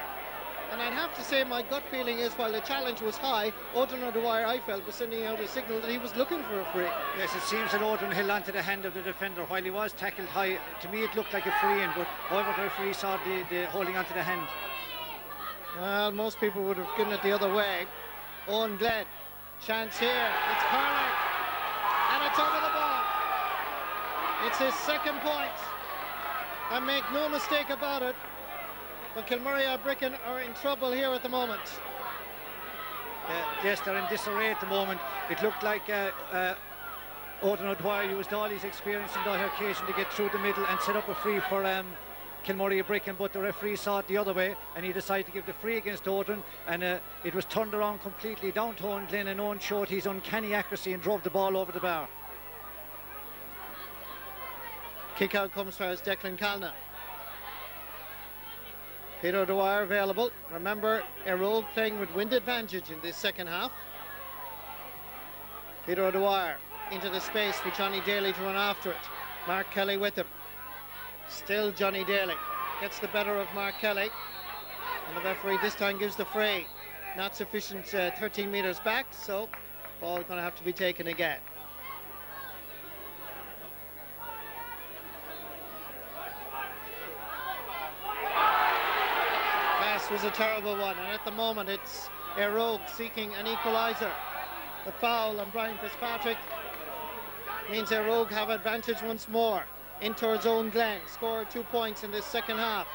And I'd have to say my gut feeling is while the challenge was high, Odin O'Dwyer, I felt, was sending out a signal that he was looking for a free. Yes, it seems that Odin held onto the hand of the defender while he was tackled high. To me it looked like a free in, but however the referee saw the holding onto the hand. Well, most people would have given it the other way. Owen Glenn, chance here, it's Carling, and it's over the bar. It's his second point, and make no mistake about it, but Kilmurray Bricken are in trouble here at the moment. Yes, they're in disarray at the moment. It looked like Odin O'Dwyer used all his experience on that occasion to get through the middle and set up a free for Kilmurray Bricken, but the referee saw it the other way and he decided to give the free against Odin, and it was turned around completely down to Owen Glenn, and Owen showed his uncanny accuracy and drove the ball over the bar. Kick out comes for us Declan Calna. Peter O'Dwyer available. Remember, Éire Óg playing with wind advantage in this second half. Peter O'Dwyer into the space for Johnny Daly to run after it. Mark Kelly with him. Still Johnny Daly gets the better of Mark Kelly, and the referee this time gives the free. Not sufficient 13 metres back, so ball going to have to be taken again. Was a terrible one, and at the moment it's Éire Óg seeking an equaliser. The foul on Brian Fitzpatrick means Éire Óg have advantage once more. In towards Owen Glenn, scored 2 points in this second half.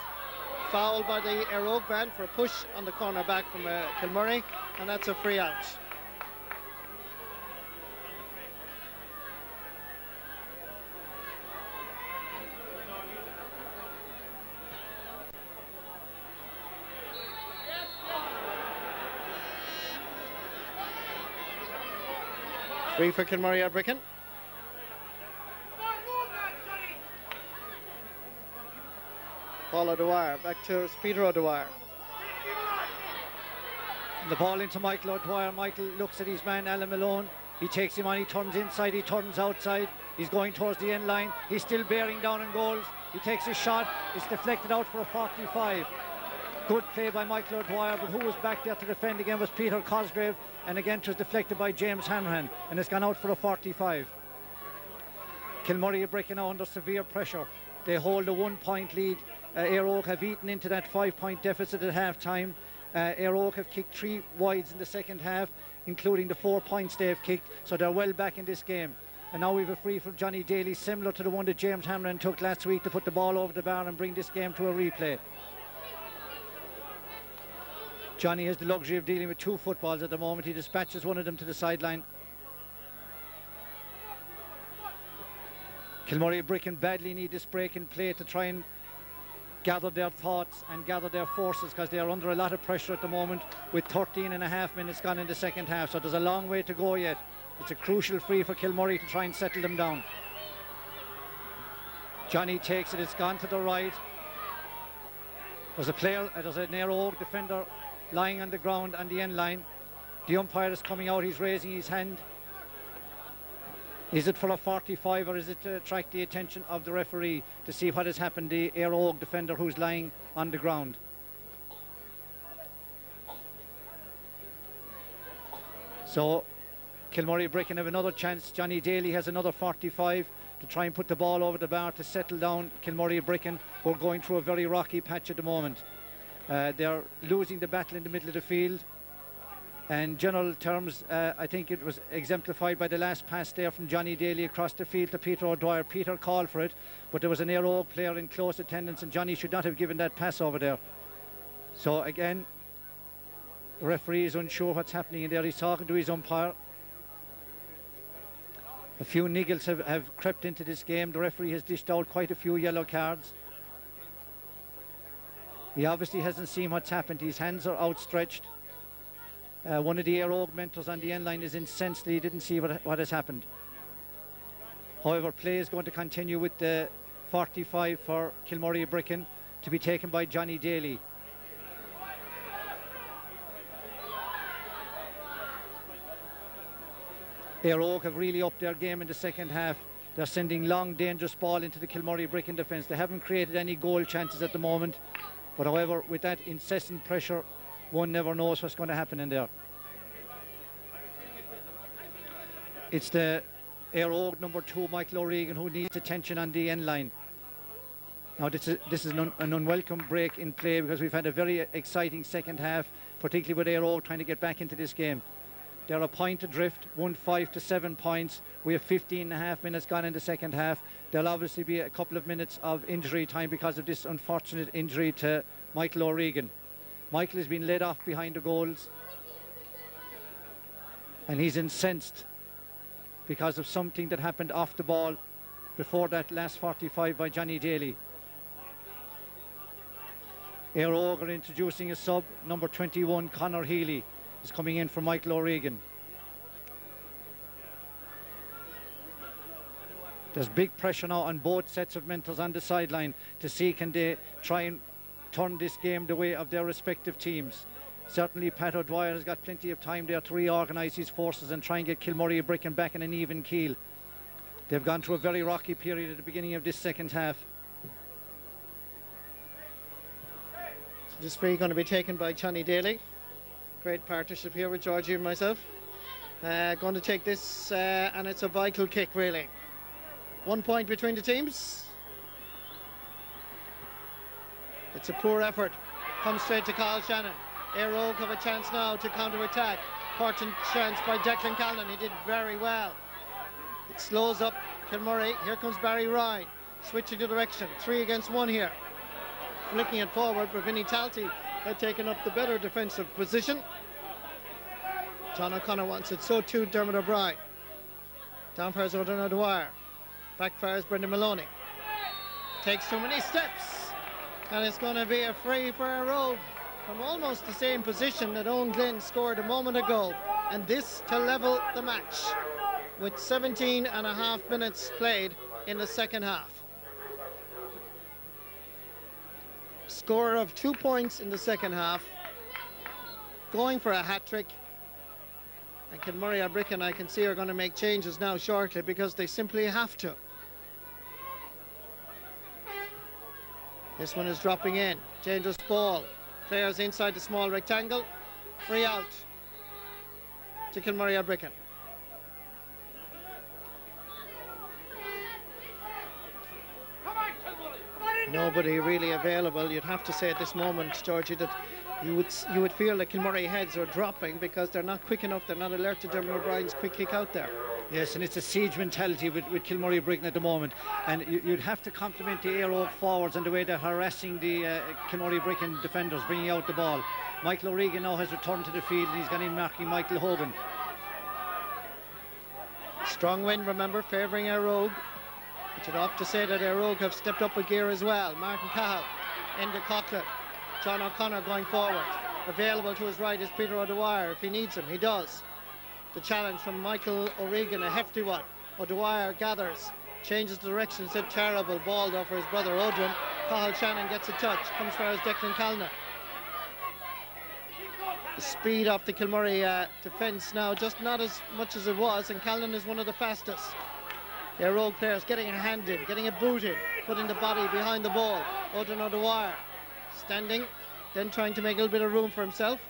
Foul by the Éire Óg band for a push on the corner back from Kilmurray, and that's a free out. Free for Kilmurray Bricken. Paul O'Dwyer, back to Peter O'Dwyer. The ball into Michael O'Dwyer. Michael looks at his man Alan Malone. He takes him on, he turns inside, he turns outside. He's going towards the end line. He's still bearing down on goals. He takes his shot. It's deflected out for a 45. Good play by Michael O'Dwyer, but who was back there to defend again was Peter Cosgrave, and again it was deflected by James Hanrahan, and it's gone out for a 45. Kilmurray Bricken now under severe pressure. They hold a 1 point lead. Éire Óg have eaten into that 5 point deficit at half time. Éire Óg have kicked 3 wides in the second half, including the 4 points they've kicked, so they're well back in this game. And now we have a free from Johnny Daly, similar to the one that James Hanrahan took last week to put the ball over the bar and bring this game to a replay. Johnny has the luxury of dealing with 2 footballs at the moment. He dispatches one of them to the sideline. Kilmurray Bricken badly need this break in play to try and gather their thoughts and gather their forces, because they are under a lot of pressure at the moment with 13.5 minutes gone in the second half, so there's a long way to go yet. It's a crucial free for Kilmurray to try and settle them down. Johnny takes it, it's gone to the right. There's an Éire Óg defender lying on the ground on the end line. The umpire is coming out, he's raising his hand. Is it for a 45 or is it to attract the attention of the referee to see what has happened to the Éire Óg defender who's lying on the ground? So Kilmurray Bricken have another chance. Johnny Daly has another 45 to try and put the ball over the bar to settle down Kilmurray Bricken, who are going through a very rocky patch at the moment. They're losing the battle in the middle of the field. In general terms, I think it was exemplified by the last pass there from Johnny Daly across the field to Peter O'Dwyer. Peter called for it, but there was an Éire Óg player in close attendance, and Johnny should not have given that pass over there. So again, the referee is unsure what's happening in there. He's talking to his umpire. A few niggles have crept into this game. The referee has dished out quite a few yellow cards. He obviously hasn't seen what's happened. His hands are outstretched. One of the Éire Óg mentors on the end line is incensed that he didn't see what has happened. However, play is going to continue with the 45 for Kilmurray Bricken to be taken by Johnny Daly. Éire Óg have really upped their game in the second half. They're sending long, dangerous ball into the Kilmurray Bricken defence. They haven't created any goal chances at the moment. But however, with that incessant pressure, one never knows what's going to happen in there. It's the Éire Óg number 2, Michael O'Regan, who needs attention on the end line. Now this is an unwelcome break in play, because we've had a very exciting second half, particularly with Éire Óg trying to get back into this game. They're a point adrift, 1-5 to 7 points. We have 15.5 minutes gone in the second half. There'll obviously be a couple of minutes of injury time because of this unfortunate injury to Michael O'Regan. Michael has been led off behind the goals, and he's incensed because of something that happened off the ball before that last 45 by Johnny Daly. Éire Óg are introducing a sub, number 21, Conor Healy is coming in for Michael O'Regan. There's big pressure now on both sets of mentors on the sideline to see can they try and turn this game the way of their respective teams. Certainly Pat O'Dwyer has got plenty of time there to reorganise his forces and try and get Kilmurray Bricken back in an even keel. They've gone through a very rocky period at the beginning of this second half. So this free going to be taken by Johnny Daly. Great partnership here with Georgie and myself. Going to take this, and it's a vital kick, really. 1 point between the teams. It's a poor effort. Comes straight to Carl Shannon. Éire Óg have a chance now to counter-attack. Important chance by Declan Callan. He did very well. It slows up Kilmurray. Here comes Barry Ryan. Switching the direction. 3 against 1 here. Flicking it forward, but Vinny Talty had taken up the better defensive position. John O'Connor wants it, so too Dermot O'Brien. Down fires O'Dwyer. Back fires Brendan Maloney. Takes too many steps. And it's going to be a free for Éire Óg from almost the same position that Owen Glenn scored a moment ago. And this to level the match with 17.5 minutes played in the second half. Score of 2 points in the second half, going for a hat-trick. And Kilmurray Bricken, I can see, are going to make changes now shortly because they simply have to. This one is dropping in. Dangerous ball. Players inside the small rectangle. Free out to Kilmurray Bricken. Nobody really available. You'd have to say at this moment, Georgie, that you would feel that Kilmurray heads are dropping because they're not quick enough. They're not alert to Dermot O'Brien's quick kick out there. Yes, and it's a siege mentality with Kilmurray Bricken at the moment. And you'd have to compliment the Éire Óg forwards and the way they're harassing the Kilmurray Bricken defenders, bringing out the ball. Michael O'Regan now has returned to the field and he's gone in marking Michael Hogan. Strong wind, remember, favouring Éire Óg. But you'd have to say that Éire Óg have stepped up a gear as well. Martin Cahill into Coughlin. John O'Connor going forward. Available to his right is Peter O'Dwyer. If he needs him, he does. The challenge from Michael O'Regan, a hefty one. O'Dwyer gathers, changes the direction. It's a terrible ball though for his brother Odrin. Cathal Shannon gets a touch, comes for his Declan Callan. The speed off the Kilmurray defence now, just not as much as it was, and Callan is one of the fastest. Éire Óg players getting a hand in, getting a boot in, putting the body behind the ball. Odrin O'Dwyer standing, then trying to make a little bit of room for himself.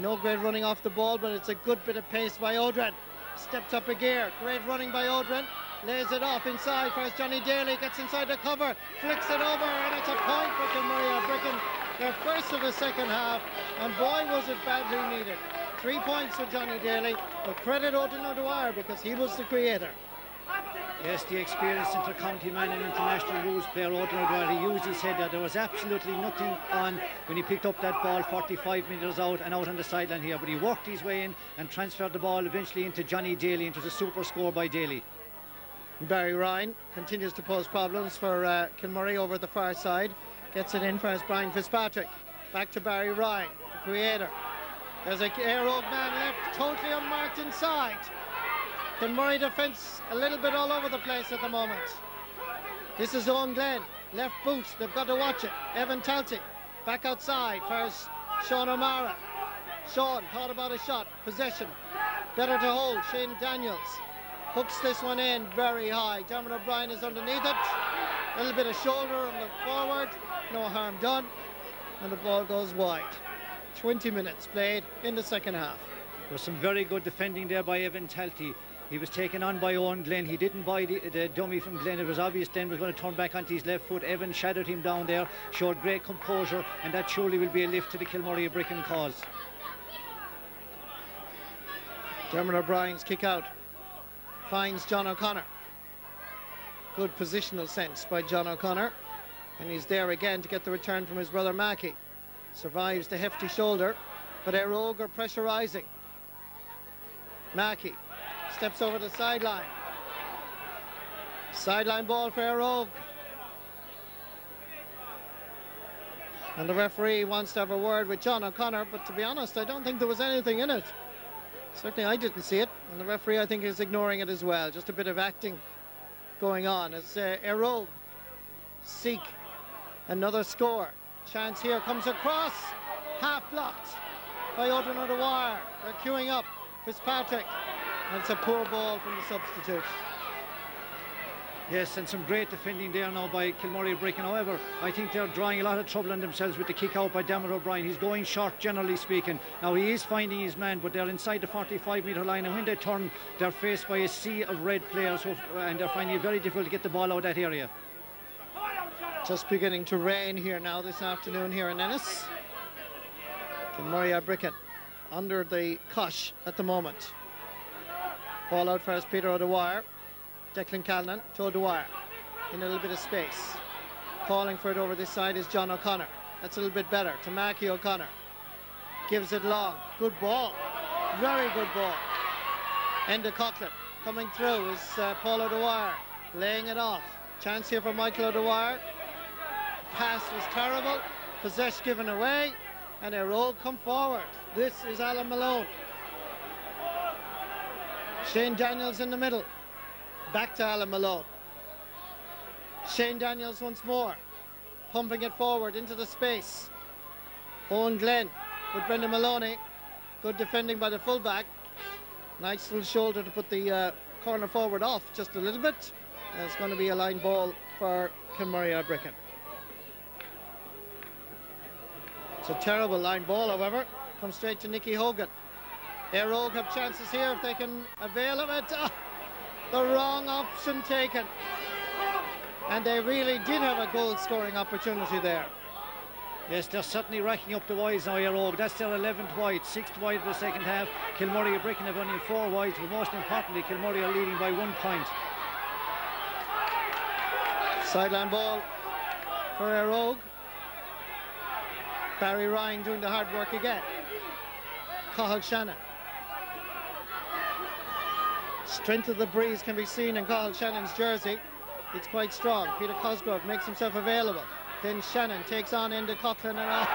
No great running off the ball, but it's a good bit of pace by Odrin. Steps up a gear, great running by Odrin. Lays it off inside for Johnny Daly, gets inside the cover, flicks it over, and it's a point for Kilmurray O'Brien. Their first of the second half, and boy was it badly needed. 3 points for Johnny Daly, but credit Odrin O'Dwyer because he was the creator. Yes, the experienced inter-county man and international rules player Odrin O'Dwyer, he used his head there. There was absolutely nothing on when he picked up that ball 45 metres out and out on the sideline here, but he worked his way in and transferred the ball eventually into Johnny Daly, into the super score by Daly. Barry Ryan continues to pose problems for Kilmurray over the far side. Gets it in for his Brian Fitzpatrick. Back to Barry Ryan, the creator. There's a Éire Óg man left, totally unmarked inside. Kilmurray defence a little bit all over the place at the moment. This is Owen Glenn, left boot, they've got to watch it. Evan Talty, back outside for Sean O'Mara. Sean thought about a shot, possession, better to hold. Shane Daniels hooks this one in very high. Dermot O'Brien is underneath it. A little bit of shoulder on the forward, no harm done, and the ball goes wide. 20 minutes played in the second half. There was some very good defending there by Evan Talty. He was taken on by Owen Glenn. He didn't buy the dummy from Glenn. It was obvious Glenn was going to turn back onto his left foot. Evan shadowed him down there, showed great composure, and that surely will be a lift to the Kilmurray O'Brien cause. Dermot O'Brien's kick out finds John O'Connor. Good positional sense by John O'Connor, and he's there again to get the return from his brother Mackey. Survives the hefty shoulder, but Éire Óg are pressurising. Mackey steps over the sideline. Sideline ball for Éire Óg. And the referee wants to have a word with John O'Connor, but to be honest, I don't think there was anything in it. Certainly I didn't see it, and the referee I think is ignoring it as well. Just a bit of acting going on as Éire Óg seek another score. Chance here, comes across, half blocked by Odrin O'Dwyer. They're queuing up Fitzpatrick, and it's a poor ball from the substitute. Yes, and some great defending there now by Kilmurray O'Brien. However, I think they're drawing a lot of trouble on themselves with the kick out by Dermot O'Brien. He's going short, generally speaking. Now he is finding his man, but they're inside the 45-metre line, and when they turn, they're faced by a sea of red players, and they're finding it very difficult to get the ball out of that area. Just beginning to rain here now this afternoon here in Ennis. Kilmurray O'Brien under the cosh at the moment. Ball out first, Peter O'Dwyer. Declan Callan to O'Dwyer in a little bit of space. Calling for it over this side is John O'Connor. That's a little bit better to Marky O'Connor. Gives it long. Good ball. Very good ball. Enda Coughlin coming through is Paul O'Dwyer laying it off. Chance here for Michael O'Dwyer. Pass was terrible. Possession given away, and Éire Óg come forward. This is Alan Malone. Shane Daniels in the middle. Back to Alan Malone. Shane Daniels once more, pumping it forward into the space. Owen Glenn with Brendan Maloney. Good defending by the fullback. Nice little shoulder to put the corner forward off just a little bit. And it's going to be a line ball for Kilmurray O'Brien. It's a terrible line ball, however. Comes straight to Nicky Hogan. Éire Óg have chances here if they can avail of it. The wrong option taken, and they really did have a goal scoring opportunity there. Yes, they're certainly racking up the wides now, Éire Óg. That's their 11th wide, 6th wide of the second half. Kilmurray O'Brien have only 4 wides, but most importantly Kilmurray are leading by 1 point. Sideline ball for Éire Óg. Barry Ryan doing the hard work again. Cathal Shannon. Strength of the breeze can be seen in Cathal Shannon's jersey. It's quite strong. Peter Cosgrove makes himself available. Then Shannon takes on Enda Coughlin, and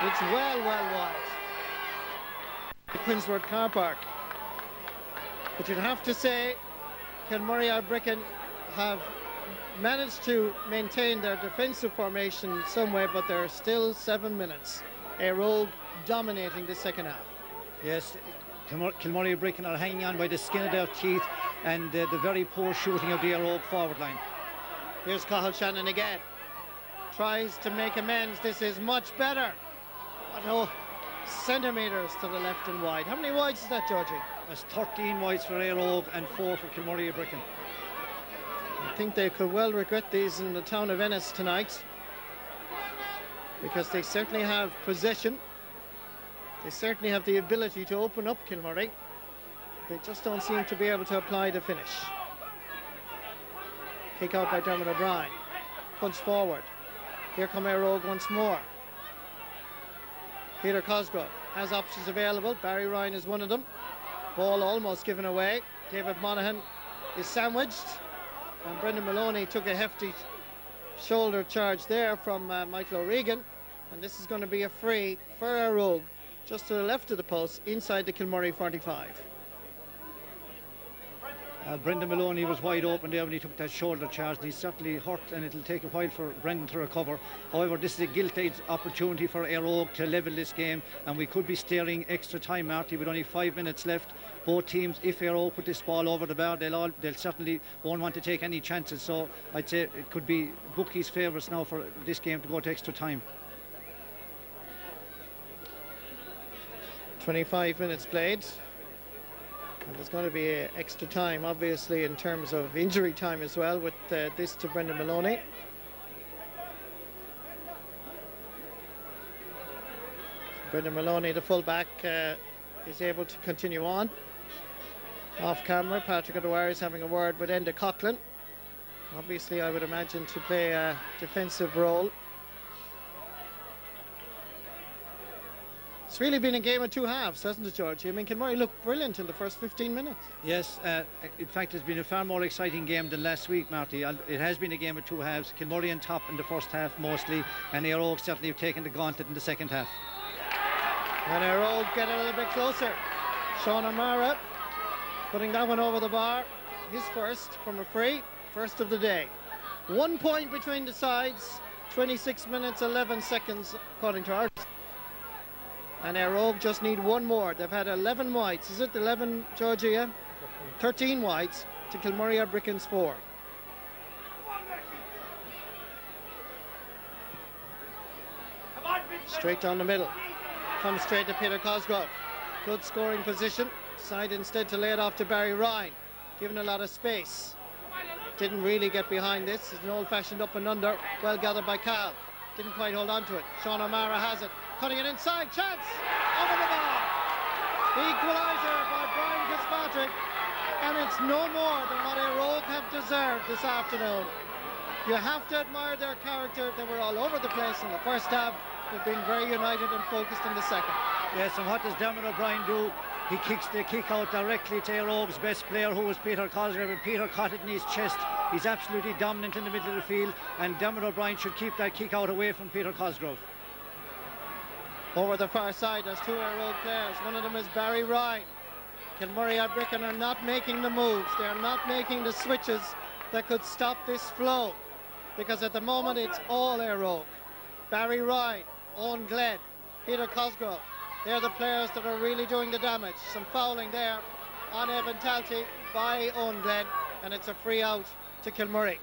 it's well wide. The Quinsworth car park. But you'd have to say Kilmurray Arbrickan have managed to maintain their defensive formation some way, but there are still 7 minutes. Éire Óg dominating the second half. Yes, Kilmurray Arbrickan are hanging on by the skin of their teeth, and the very poor shooting of the Éire Óg forward line. Here's Cathal Shannon again. Tries to make amends. This is much better. But oh, centimetres to the left and wide. How many wides is that, Georgie? That's 13 wides for Éire Óg and 4 for Kilmurray Arbrickan. I think they could well regret these in the town of Ennis tonight, because they certainly have possession. They certainly have the ability to open up Kilmurray. They just don't seem to be able to apply the finish. Kick out by Dermot O'Brien. Punch forward. Here come Éire Óg once more. Peter Cosgrove has options available. Barry Ryan is one of them. Ball almost given away. David Monaghan is sandwiched. And Brendan Maloney took a hefty shoulder charge there from Michael O'Regan. And this is going to be a free for Éire Óg, just to the left of the post, inside the Kilmurray 45. Brendan Maloney was wide open there when he took that shoulder charge, and he's certainly hurt, and it'll take a while for Brendan to recover. However, this is a gilt-edged opportunity for Éire Óg to level this game, and we could be staring extra time, Marty, with only 5 minutes left. Both teams, if Éire Óg put this ball over the bar, they'll certainly won't want to take any chances. So I'd say it could be bookies' favourites now for this game to go to extra time. 25 minutes played. And there's going to be extra time, obviously, in terms of injury time as well, with this to Brendan Maloney. Brendan Maloney, the fullback, is able to continue on. Off camera, Patrick O'Dwyer is having a word with Enda Coughlin. Obviously, I would imagine to play a defensive role. It's really been a game of two halves, hasn't it, George? I mean, Kilmurray looked brilliant in the first 15 minutes. Yes, in fact, it's been a far more exciting game than last week, Marty. It has been a game of two halves. Kilmurray on top in the first half mostly, and Éire Óg certainly have taken the gauntlet in the second half. And Éire Óg get a little bit closer. Sean O'Mara putting that one over the bar. His first from a free, first of the day. 1 point between the sides, 26 minutes, 11 seconds, according to our. And Éire Óg just need one more. They've had 11 wides. Is it 11, Georgia? 13 wides to Kilmurray Arbrickan's 4. Straight down the middle. Comes straight to Peter Cosgrove. Good scoring position. Side instead to lay it off to Barry Ryan. Given a lot of space. Didn't really get behind this. It's an old-fashioned up and under. Well gathered by Cal. Didn't quite hold on to it. Sean O'Mara has it. Cutting it inside, chance, over the bar. The equaliser by Brian Fitzpatrick, and it's no more than what Éire Óg have deserved this afternoon. You have to admire their character. They were all over the place in the first half. They've been very united and focused in the second. Yes, and what does Dermot O'Brien do? He kicks the kick out directly to Éire Óg's best player, who was Peter Cosgrove, and Peter caught it in his chest. He's absolutely dominant in the middle of the field, and Dermot O'Brien should keep that kick out away from Peter Cosgrove. Over the far side, there's two Éire Óg players. One of them is Barry Ryan. Kilmurray Arbrickan are not making the moves. They are not making the switches that could stop this flow. Because at the moment, it's all Éire Óg. Barry Ryan, Owen Glenn, Peter Cosgrove. They're the players that are really doing the damage. Some fouling there on Evan Talty by Owen Glenn. And it's a free out to Kilmurray.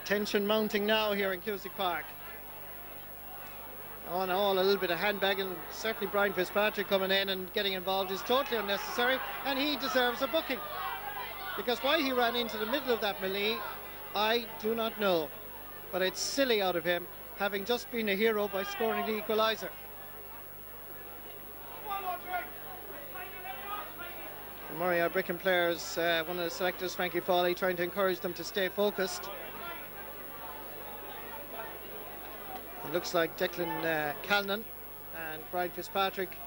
Tension mounting now here in Cusack Park. On all, a little bit of handbagging. Certainly Brian Fitzpatrick coming in and getting involved is totally unnecessary, and he deserves a booking. Because why he ran into the middle of that melee, I do not know. But it's silly out of him, having just been a hero by scoring the equaliser. Kilmurray Arbrickan players, one of the selectors, Frankie Foley, trying to encourage them to stay focused. It looks like Declan Calnan and Brian Fitzpatrick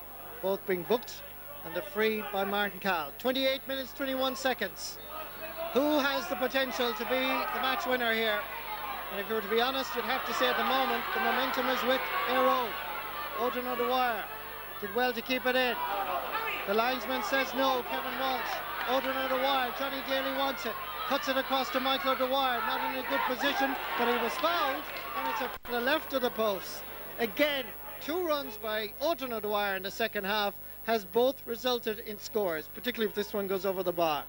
both being booked, and the free by Martin Cal. 28 minutes, 21 seconds. Who has the potential to be the match winner here? And if you were to be honest, you'd have to say at the moment the momentum is with Éire Óg. Odin O'Dwyer did well to keep it in. The linesman says no. Kevin Walsh, Odin O'Dwyer, Johnny Daly wants it. Cuts it across to Michael O'Dwyer, not in a good position, but he was fouled, and it's to the left of the post. Again, 2 runs by Odin O'Dwyer in the second half has both resulted in scores, particularly if this one goes over the bar.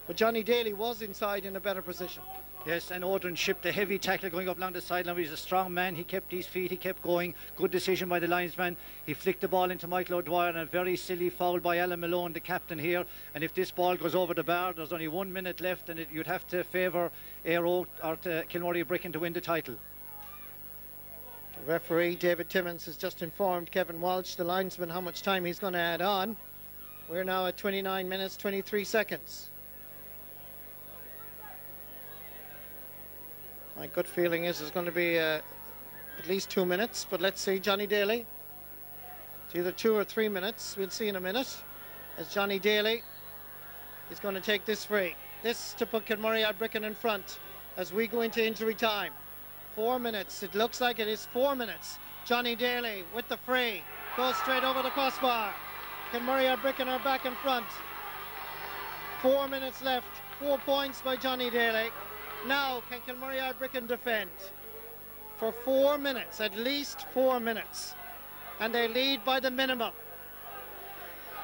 But Johnny Daly was inside in a better position. Yes, and Odin shipped a heavy tackle going up along the sideline. He's a strong man. He kept his feet. He kept going. Good decision by the linesman. He flicked the ball into Michael O'Dwyer, and a very silly foul by Alan Malone, the captain here. And if this ball goes over the bar, there's only 1 minute left, and you'd have to favour Éire Óg or to Kilmurray Bricken to win the title. The referee, David Timmins, has just informed Kevin Walsh, the linesman, how much time he's going to add on. We're now at 29 minutes, 23 seconds. My gut feeling is there's going to be at least 2 minutes, but let's see. Johnny Daly. It's either 2 or 3 minutes. We'll see in a minute. As Johnny Daly is going to take this free. This to put Kilmurray Bricken in front as we go into injury time. 4 minutes. It looks like it is 4 minutes. Johnny Daly with the free. Goes straight over the crossbar. Kilmurray Bricken are back in front. 4 minutes left. 4 points by Johnny Daly. Now, can Kilmurray Bricken defend? For 4 minutes, at least 4 minutes. And they lead by the minimum.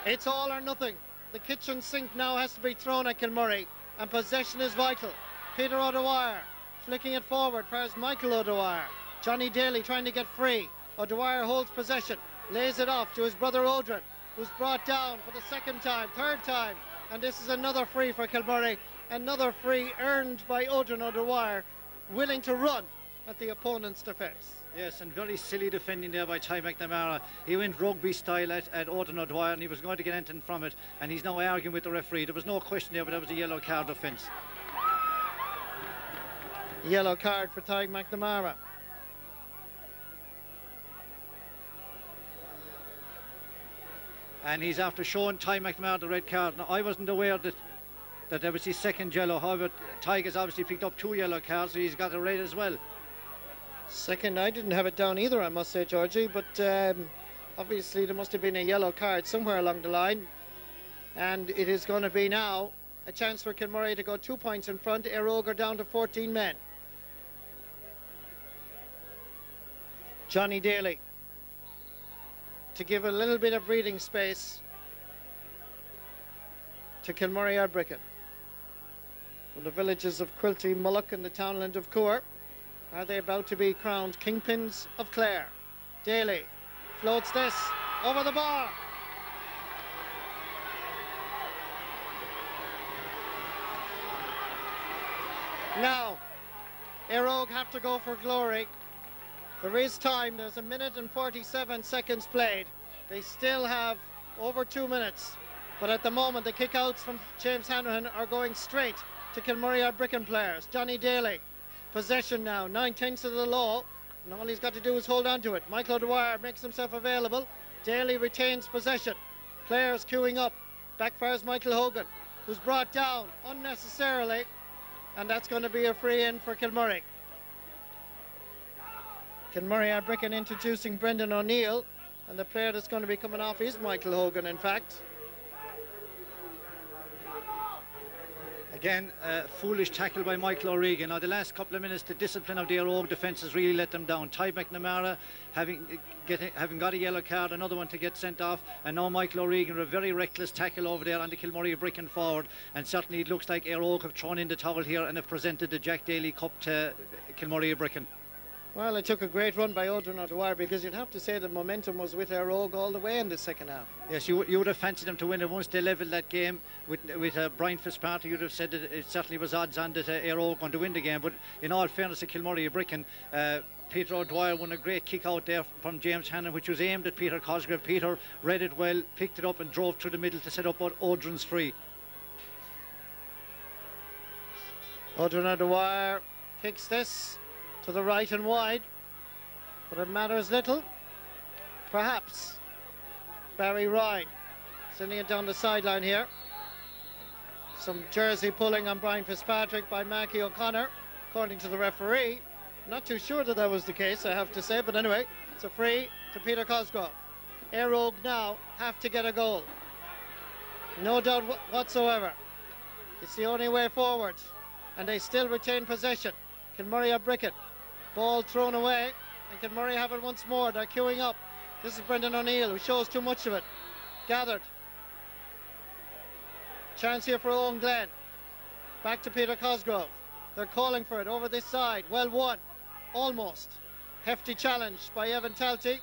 It's all or nothing. The kitchen sink now has to be thrown at Kilmurray, and possession is vital. Peter O'Dwyer flicking it forward. Where's Michael O'Dwyer? Johnny Daly trying to get free. O'Dwyer holds possession, lays it off to his brother Odrin, who's brought down for the second time, third time. And this is another free for Kilmurray. Another free earned by Odin O'Dwyer, willing to run at the opponent's defence. Yes, and very silly defending there by Ty McNamara. He went rugby style at Odin O'Dwyer, and he was going to get anything from it, and he's now arguing with the referee. There was no question there, but that was a yellow card offence. Yellow card for Ty McNamara. And he's after showing Ty McNamara the red card. Now, I wasn't aware that there was his second yellow. However, Tyger's obviously picked up 2 yellow cards, so he's got a red as well. Second, I didn't have it down either, I must say, Georgie, but obviously there must have been a yellow card somewhere along the line. And it is going to be now a chance for Kilmurray to go 2 points in front. Éire Óg are down to 14 men. Johnny Daly to give a little bit of breathing space to Kilmurray Bricken. From the villages of Quilty, Mullock and the townland of Coor, are they about to be crowned kingpins of Clare? Daly floats this over the bar. Now, Éire Óg have to go for glory. There is time. There's 1 minute and 47 seconds played. They still have over 2 minutes. But at the moment, the kickouts from James Hanrahan are going straight to Kilmurray Bricken players. Johnny Daly, possession now, 9/10 of the law, and all he's got to do is hold on to it. Michael O'Dwyer makes himself available. Daly retains possession. Players queuing up. Backfires Michael Hogan, who's brought down unnecessarily, and that's going to be a free in for Kilmurray. Kilmurray Bricken introducing Brendan O'Neill, and the player that's going to be coming off is Michael Hogan, in fact. Again, foolish tackle by Michael O'Regan. Now, the last couple of minutes, the discipline of the Éire Óg defence has really let them down. Ty McNamara having got a yellow card, another one to get sent off, and now Michael O'Regan with a very reckless tackle over there on the Kilmurray Bricken forward. And certainly it looks like Éire Óg have thrown in the towel here and have presented the Jack Daly Cup to Kilmurray Bricken. Well, it took a great run by Odin O'Dwyer, because you'd have to say the momentum was with Éire Óg all the way in the second half. Yes, you would have fancied them to win it once they levelled that game with Brian Fitzpatrick. You'd have said that it certainly was odds on that Éire Óg going to win the game. But in all fairness to Kilmurray Bricken, Peter O'Dwyer won a great kick out there from James Hannon, which was aimed at Peter Cosgrave. Peter read it well, picked it up and drove through the middle to set up Odrin's free. Odin O'Dwyer kicks this to the right and wide, but it matters little. Perhaps Barry Ryan sending it down the sideline here. Some jersey pulling on Brian Fitzpatrick by Mackie O'Connor, according to the referee. Not too sure that was the case, I have to say, but anyway, it's a free to Peter Cosgrove. Éire Óg now have to get a goal. No doubt whatsoever. It's the only way forward. And they still retain possession. Kilmurray are Bricken. Ball thrown away. And Kilmurray have it once more. They're queuing up. This is Brendan O'Neill, who shows too much of it. Gathered. Chance here for Owen Glen. Back to Peter Cosgrove. They're calling for it over this side. Well won. Almost. Hefty challenge by Evan Talty.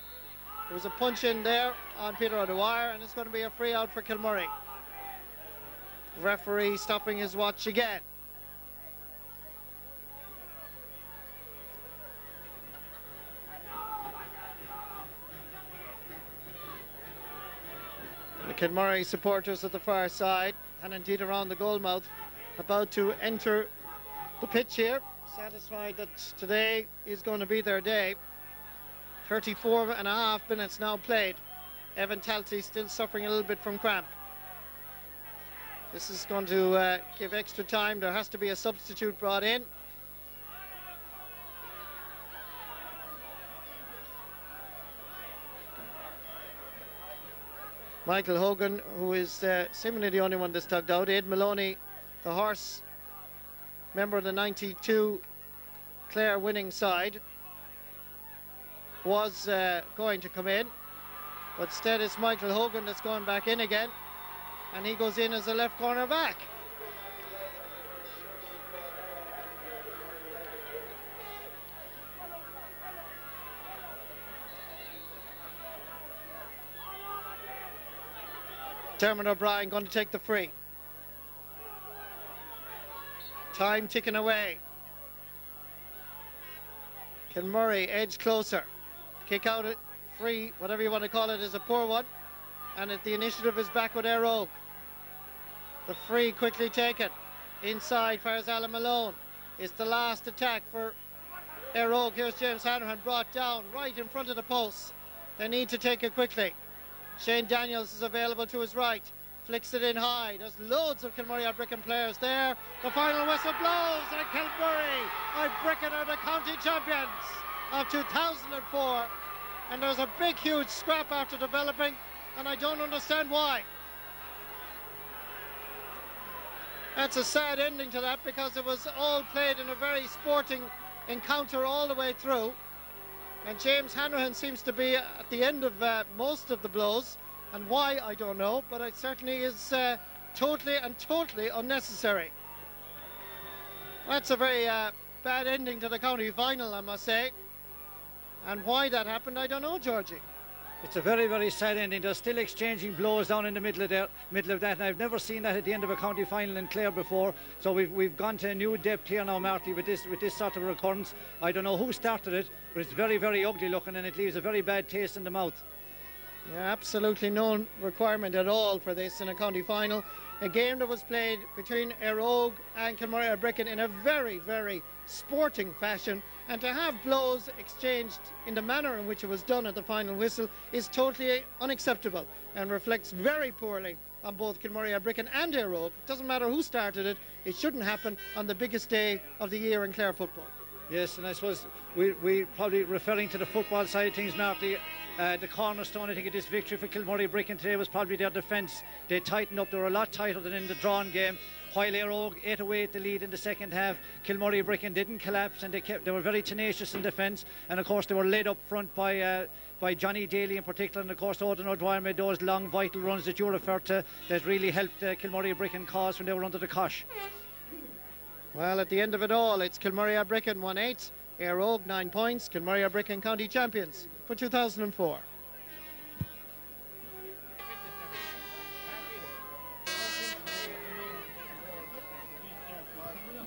There was a punch in there on Peter O'Dwyer, and it's going to be a free out for Kilmurray. Referee stopping his watch again. The Kilmurray supporters at the far side, and indeed around the goal mouth, about to enter the pitch here, satisfied that today is going to be their day. 34 and a half minutes now played. Evan Talty still suffering a little bit from cramp. This is going to give extra time. There has to be a substitute brought in. Michael Hogan, who is seemingly the only one that's tugged out. Ed Maloney, the horse, member of the 92 Clare winning side, was going to come in, but instead it's Michael Hogan that's going back in again, and he goes in as a left corner back. Dermot O'Brien going to take the free. Time ticking away. Kilmurray edge closer. Kick out it, free, whatever you want to call it, is a poor one. And the initiative is back with Éire Óg. The free quickly taken. Inside fires Alan Malone. It's the last attack for Éire Óg. Here's James Hanrahan brought down right in front of the post. They need to take it quickly. Shane Daniels is available to his right. Flicks it in high. There's loads of Kilmurray Bricken players there. The final whistle blows, and Kilmurray Bricken are the county champions of 2004. And there's a big, huge scrap after developing, and I don't understand why. That's a sad ending to that, because it was all played in a very sporting encounter all the way through. And James Hanrahan seems to be at the end of most of the blows, and why I don't know, but it certainly is totally unnecessary. That's a very bad ending to the county final, I must say. And why that happened, I don't know, Georgie. It's a very, very sad ending. They're still exchanging blows down in the middle of that, and I've never seen that at the end of a county final in Clare before. So we've gone to a new depth here now, Marty, with this sort of recurrence. I don't know who started it, but it's very, very ugly looking, and it leaves a very bad taste in the mouth. Yeah, absolutely no requirement at all for this in a county final. A game that was played between Éire Óg and Kilmurray Bricken in a very, very sporting fashion, and to have blows exchanged in the manner in which it was done at the final whistle is totally unacceptable and reflects very poorly on both Kilmurray Bricken and Éire Óg. It doesn't matter who started it, it shouldn't happen on the biggest day of the year in Clare football. Yes, and I suppose we probably referring to the football side of things, Marty. The cornerstone, I think, of this victory for Kilmurray Bricken today was probably their defence. They tightened up. They were a lot tighter than in the drawn game. While Éire Óg ate away at the lead in the second half, Kilmurray Bricken didn't collapse, and they were very tenacious in defence. And of course, they were led up front by Johnny Daly in particular, and of course Odin O'Dwyer made those long vital runs that you referred to that really helped Kilmurray Bricken cause when they were under the cosh. Well, at the end of it all, it's Kilmurray Bricken 1-8, Éire Óg 9 points, Kilmurray Bricken county champions for 2004.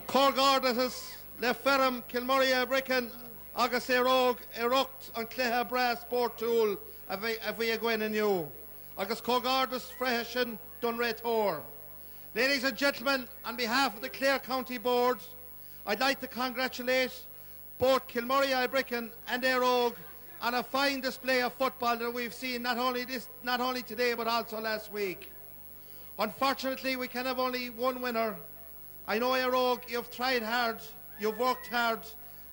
Corgordas le ferm Kilmurray Bricken agus Éire Óg erucht an cléthe bra sport tool a bhí a gwen aniu. Agus Corgordas freisin done rétór. Ladies and gentlemen, on behalf of the Clare County Board, I'd like to congratulate both Kilmurray Bricken and Éire Óg on a fine display of football that we've seen not only today but also last week. Unfortunately, we can have only one winner. I know, Éire Óg, you've tried hard, you've worked hard,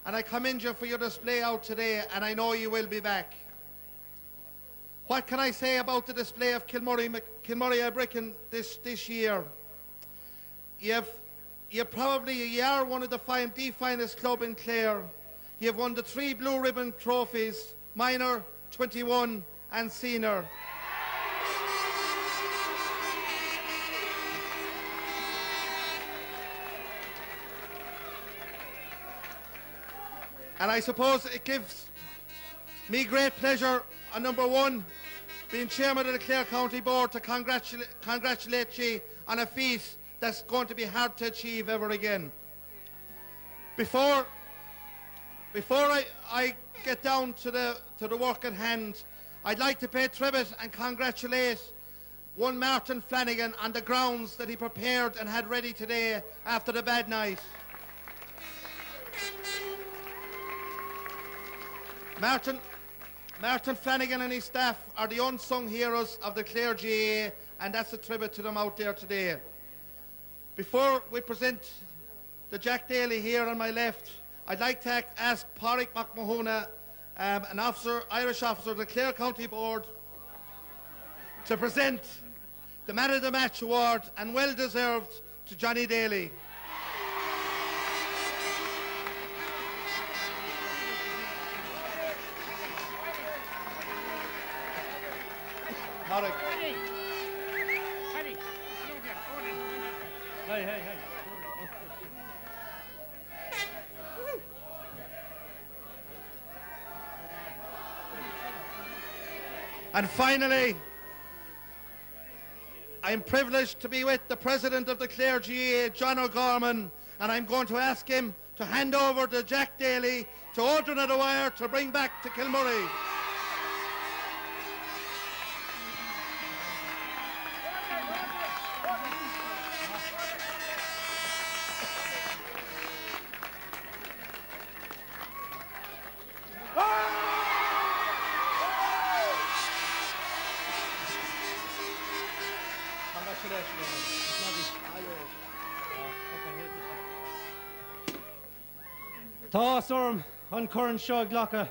and I commend you for your display out today, and I know you will be back. What can I say about the display of Kilmurray Bricken this year? You are one of the finest club in Clare. You have won the 3 blue ribbon trophies, minor, 21 and senior. And I suppose it gives me great pleasure, on number 1, being chairman of the Clare County Board, to congratulate you on a feat that's going to be hard to achieve ever again. Before I get down to the work at hand, I'd like to pay tribute and congratulate one Martin Flanagan on the grounds that he prepared and had ready today after the bad night. Martin Flanagan and his staff are the unsung heroes of the Clare GAA, and that's a tribute to them out there today. Before we present the Jack Daly here on my left, I'd like to ask Pádraig McMahona, an Irish officer of the Clare County Board, to present the Man of the Match award, and well deserved, to Johnny Daly. Pádraig. Hey. And finally, I'm privileged to be with the President of the Clare GAA, John O'Gorman, and I'm going to ask him to hand over to Jack Daly to open the wire to bring back to Kilmurray. Tá orm an current seo ghlacha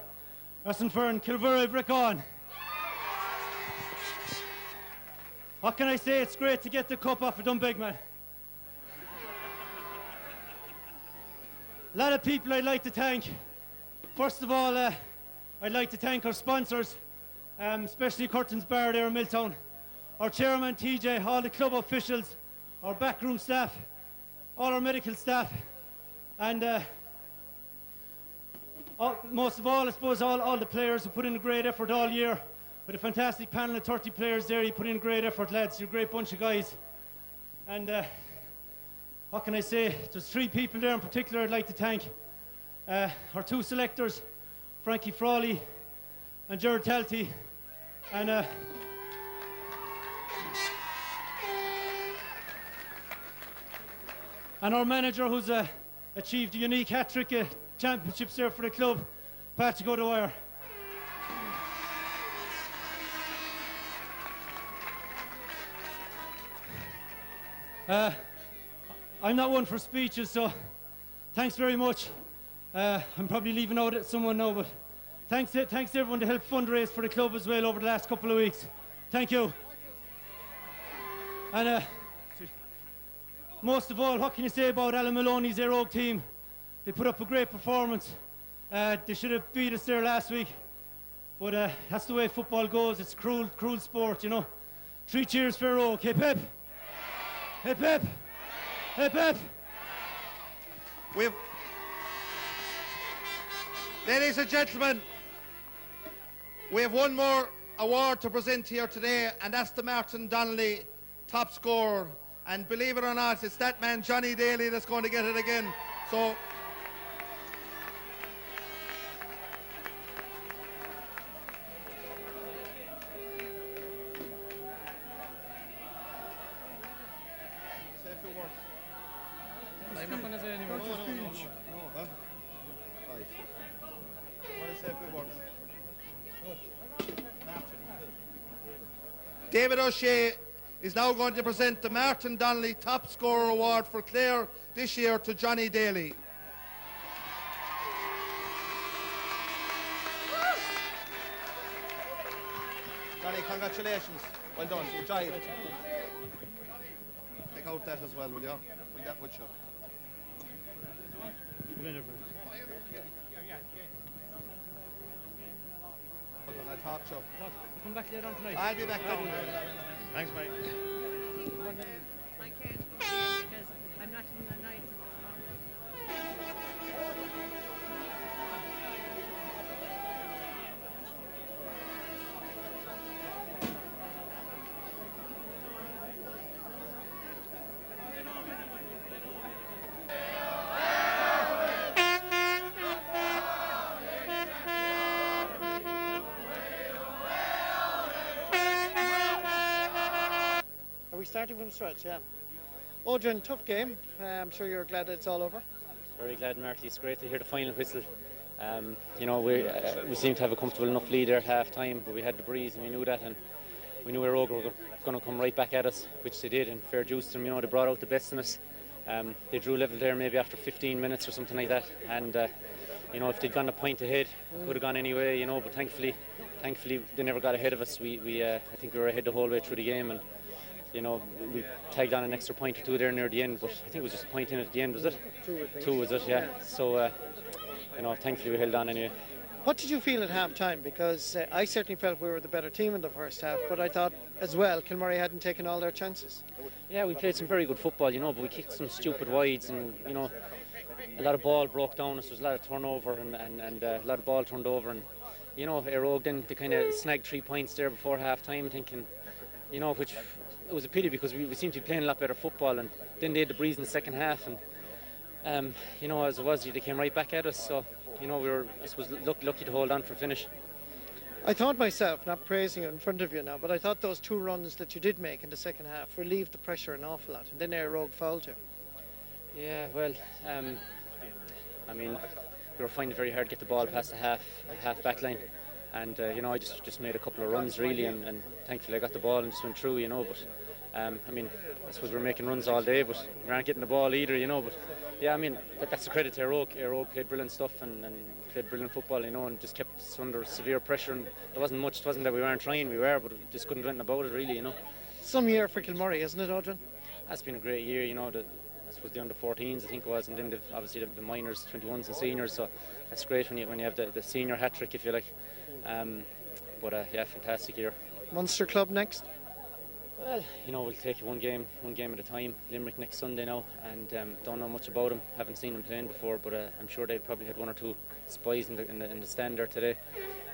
as an fern Kilmurray Bricken. What can I say? It's great to get the cup off of Dunbig, man. A lot of people I'd like to thank. First of all, I'd like to thank our sponsors, especially Curtains Bar there in Milltown, our chairman TJ, all the club officials, our backroom staff, all our medical staff, and most of all, I suppose, all the players who put in a great effort all year. With a fantastic panel of 30 players there, you put in a great effort, lads. You're a great bunch of guys. And what can I say? There's 3 people there in particular I'd like to thank. Our 2 selectors, Frankie Frawley and Gerard Talty. And our manager, who's achieved a unique hat-trick championships there for the club, Patrick O'Dwyer. I'm not one for speeches, so thanks very much. I'm probably leaving out someone now, but thanks to everyone to help fundraise for the club as well over the last couple of weeks. Thank you. And most of all, what can you say about Alan Maloney's Éire Óg team? They put up a great performance. They should have beat us there last week, but that's the way football goes. It's cruel sport, you know. 3 cheers for Éire Óg. Hip hip. Hip hip. Hip hip. Ladies and gentlemen, we have one more award to present here today, and that's the Martin Donnelly top scorer. And believe it or not, it's that man Johnny Daly that's going to get it again. So I'm not going to say any more. David O'Shea is now going to present the Martin Donnelly Top Scorer Award for Clare this year to Johnny Daly. Johnny. Congratulations. Well done. Enjoy it. Take out that as well, will you? Will that with you? I'll talk to you. Come back later on tonight. I'll be back down. Thanks, mate. I can't go because I'm not in the nights. Are we starting from scratch? Yeah. Odrin, tough game. I'm sure you're glad it's all over. Very glad, Marty. It's great to hear the final whistle. You know, we seemed to have a comfortable enough lead there at half time, but we had the breeze and we knew that, and we knew Éire Óg were going to come right back at us, which they did, and fair dues to them. You know, they brought out the best in us. They drew level there maybe after 15 minutes or something like that, and you know, if they'd gone a point ahead, could have gone anyway. You know, but thankfully they never got ahead of us. I think we were ahead the whole way through the game, and you know, we tagged on an extra point or two there near the end, but I think it was just a point in at the end, was it? Two, was it? Yeah. So, you know, thankfully we held on anyway. What did you feel at half time? Because I certainly felt we were the better team in the first half, but I thought as well Kilmurray hadn't taken all their chances. Yeah, we played some very good football, you know, but we kicked some stupid wides, and you know, a lot of ball broke down. There was a lot of turnover and a lot of ball turned over, and you know, Éire Óg then they kind of snagged 3 points there before half time, thinking, you know, which it was a pity because we seemed to be playing a lot better football, and then they had the breeze in the second half, and you know, as it was, they came right back at us. So you know, we were, I suppose, lucky to hold on for finish. I thought myself, not praising it in front of you now, but I thought those 2 runs that you did make in the second half relieved the pressure an awful lot, and then Éire Óg fouled you. Yeah, well, I mean, we were finding it very hard to get the ball past the half back line, and you know, I just made a couple of runs really, and thankfully I got the ball and just went through, you know. But I mean, I suppose we were making runs all day, but we aren't getting the ball either, you know. But yeah, I mean, that's a credit to Éire Óg. Éire Óg played brilliant stuff and played brilliant football, you know, and just kept us under severe pressure. And there wasn't much. It wasn't that we weren't trying, we were, but we just couldn't do anything about it, really, you know. Some year for Kilmurray, isn't it, Odrin? That's been a great year, you know. I suppose the under-14s, I think it was, and then obviously the minors, 21s and seniors. So that's great when you have the senior hat trick, if you like. But yeah, fantastic year. Munster club next? Well, you know, we'll take it one game at a time. Limerick next Sunday now, and don't know much about them. Haven't seen them playing before, but I'm sure they probably had 1 or 2 spies in the stand there today.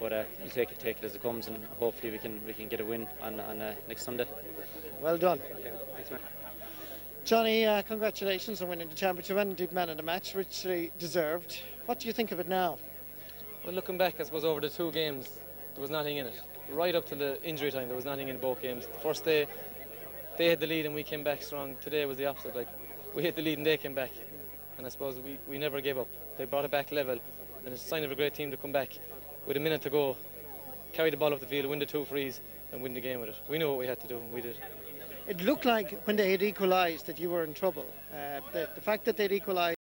But we'll take it as it comes, and hopefully we can get a win on next Sunday. Well done. Okay, thanks, man. Johnny, congratulations on winning the championship and indeed man of the match, richly deserved. What do you think of it now? Well, looking back, I suppose over the 2 games, there was nothing in it. Right up to the injury time, there was nothing in both games. The first day, they had the lead and we came back strong. Today was the opposite. Like, we had the lead and they came back. And I suppose we never gave up. They brought it back level. And it's a sign of a great team to come back with a minute to go, carry the ball up the field, win the 2 frees and win the game with it. We knew what we had to do and we did. It looked like when they had equalised that you were in trouble. The fact that they'd equalised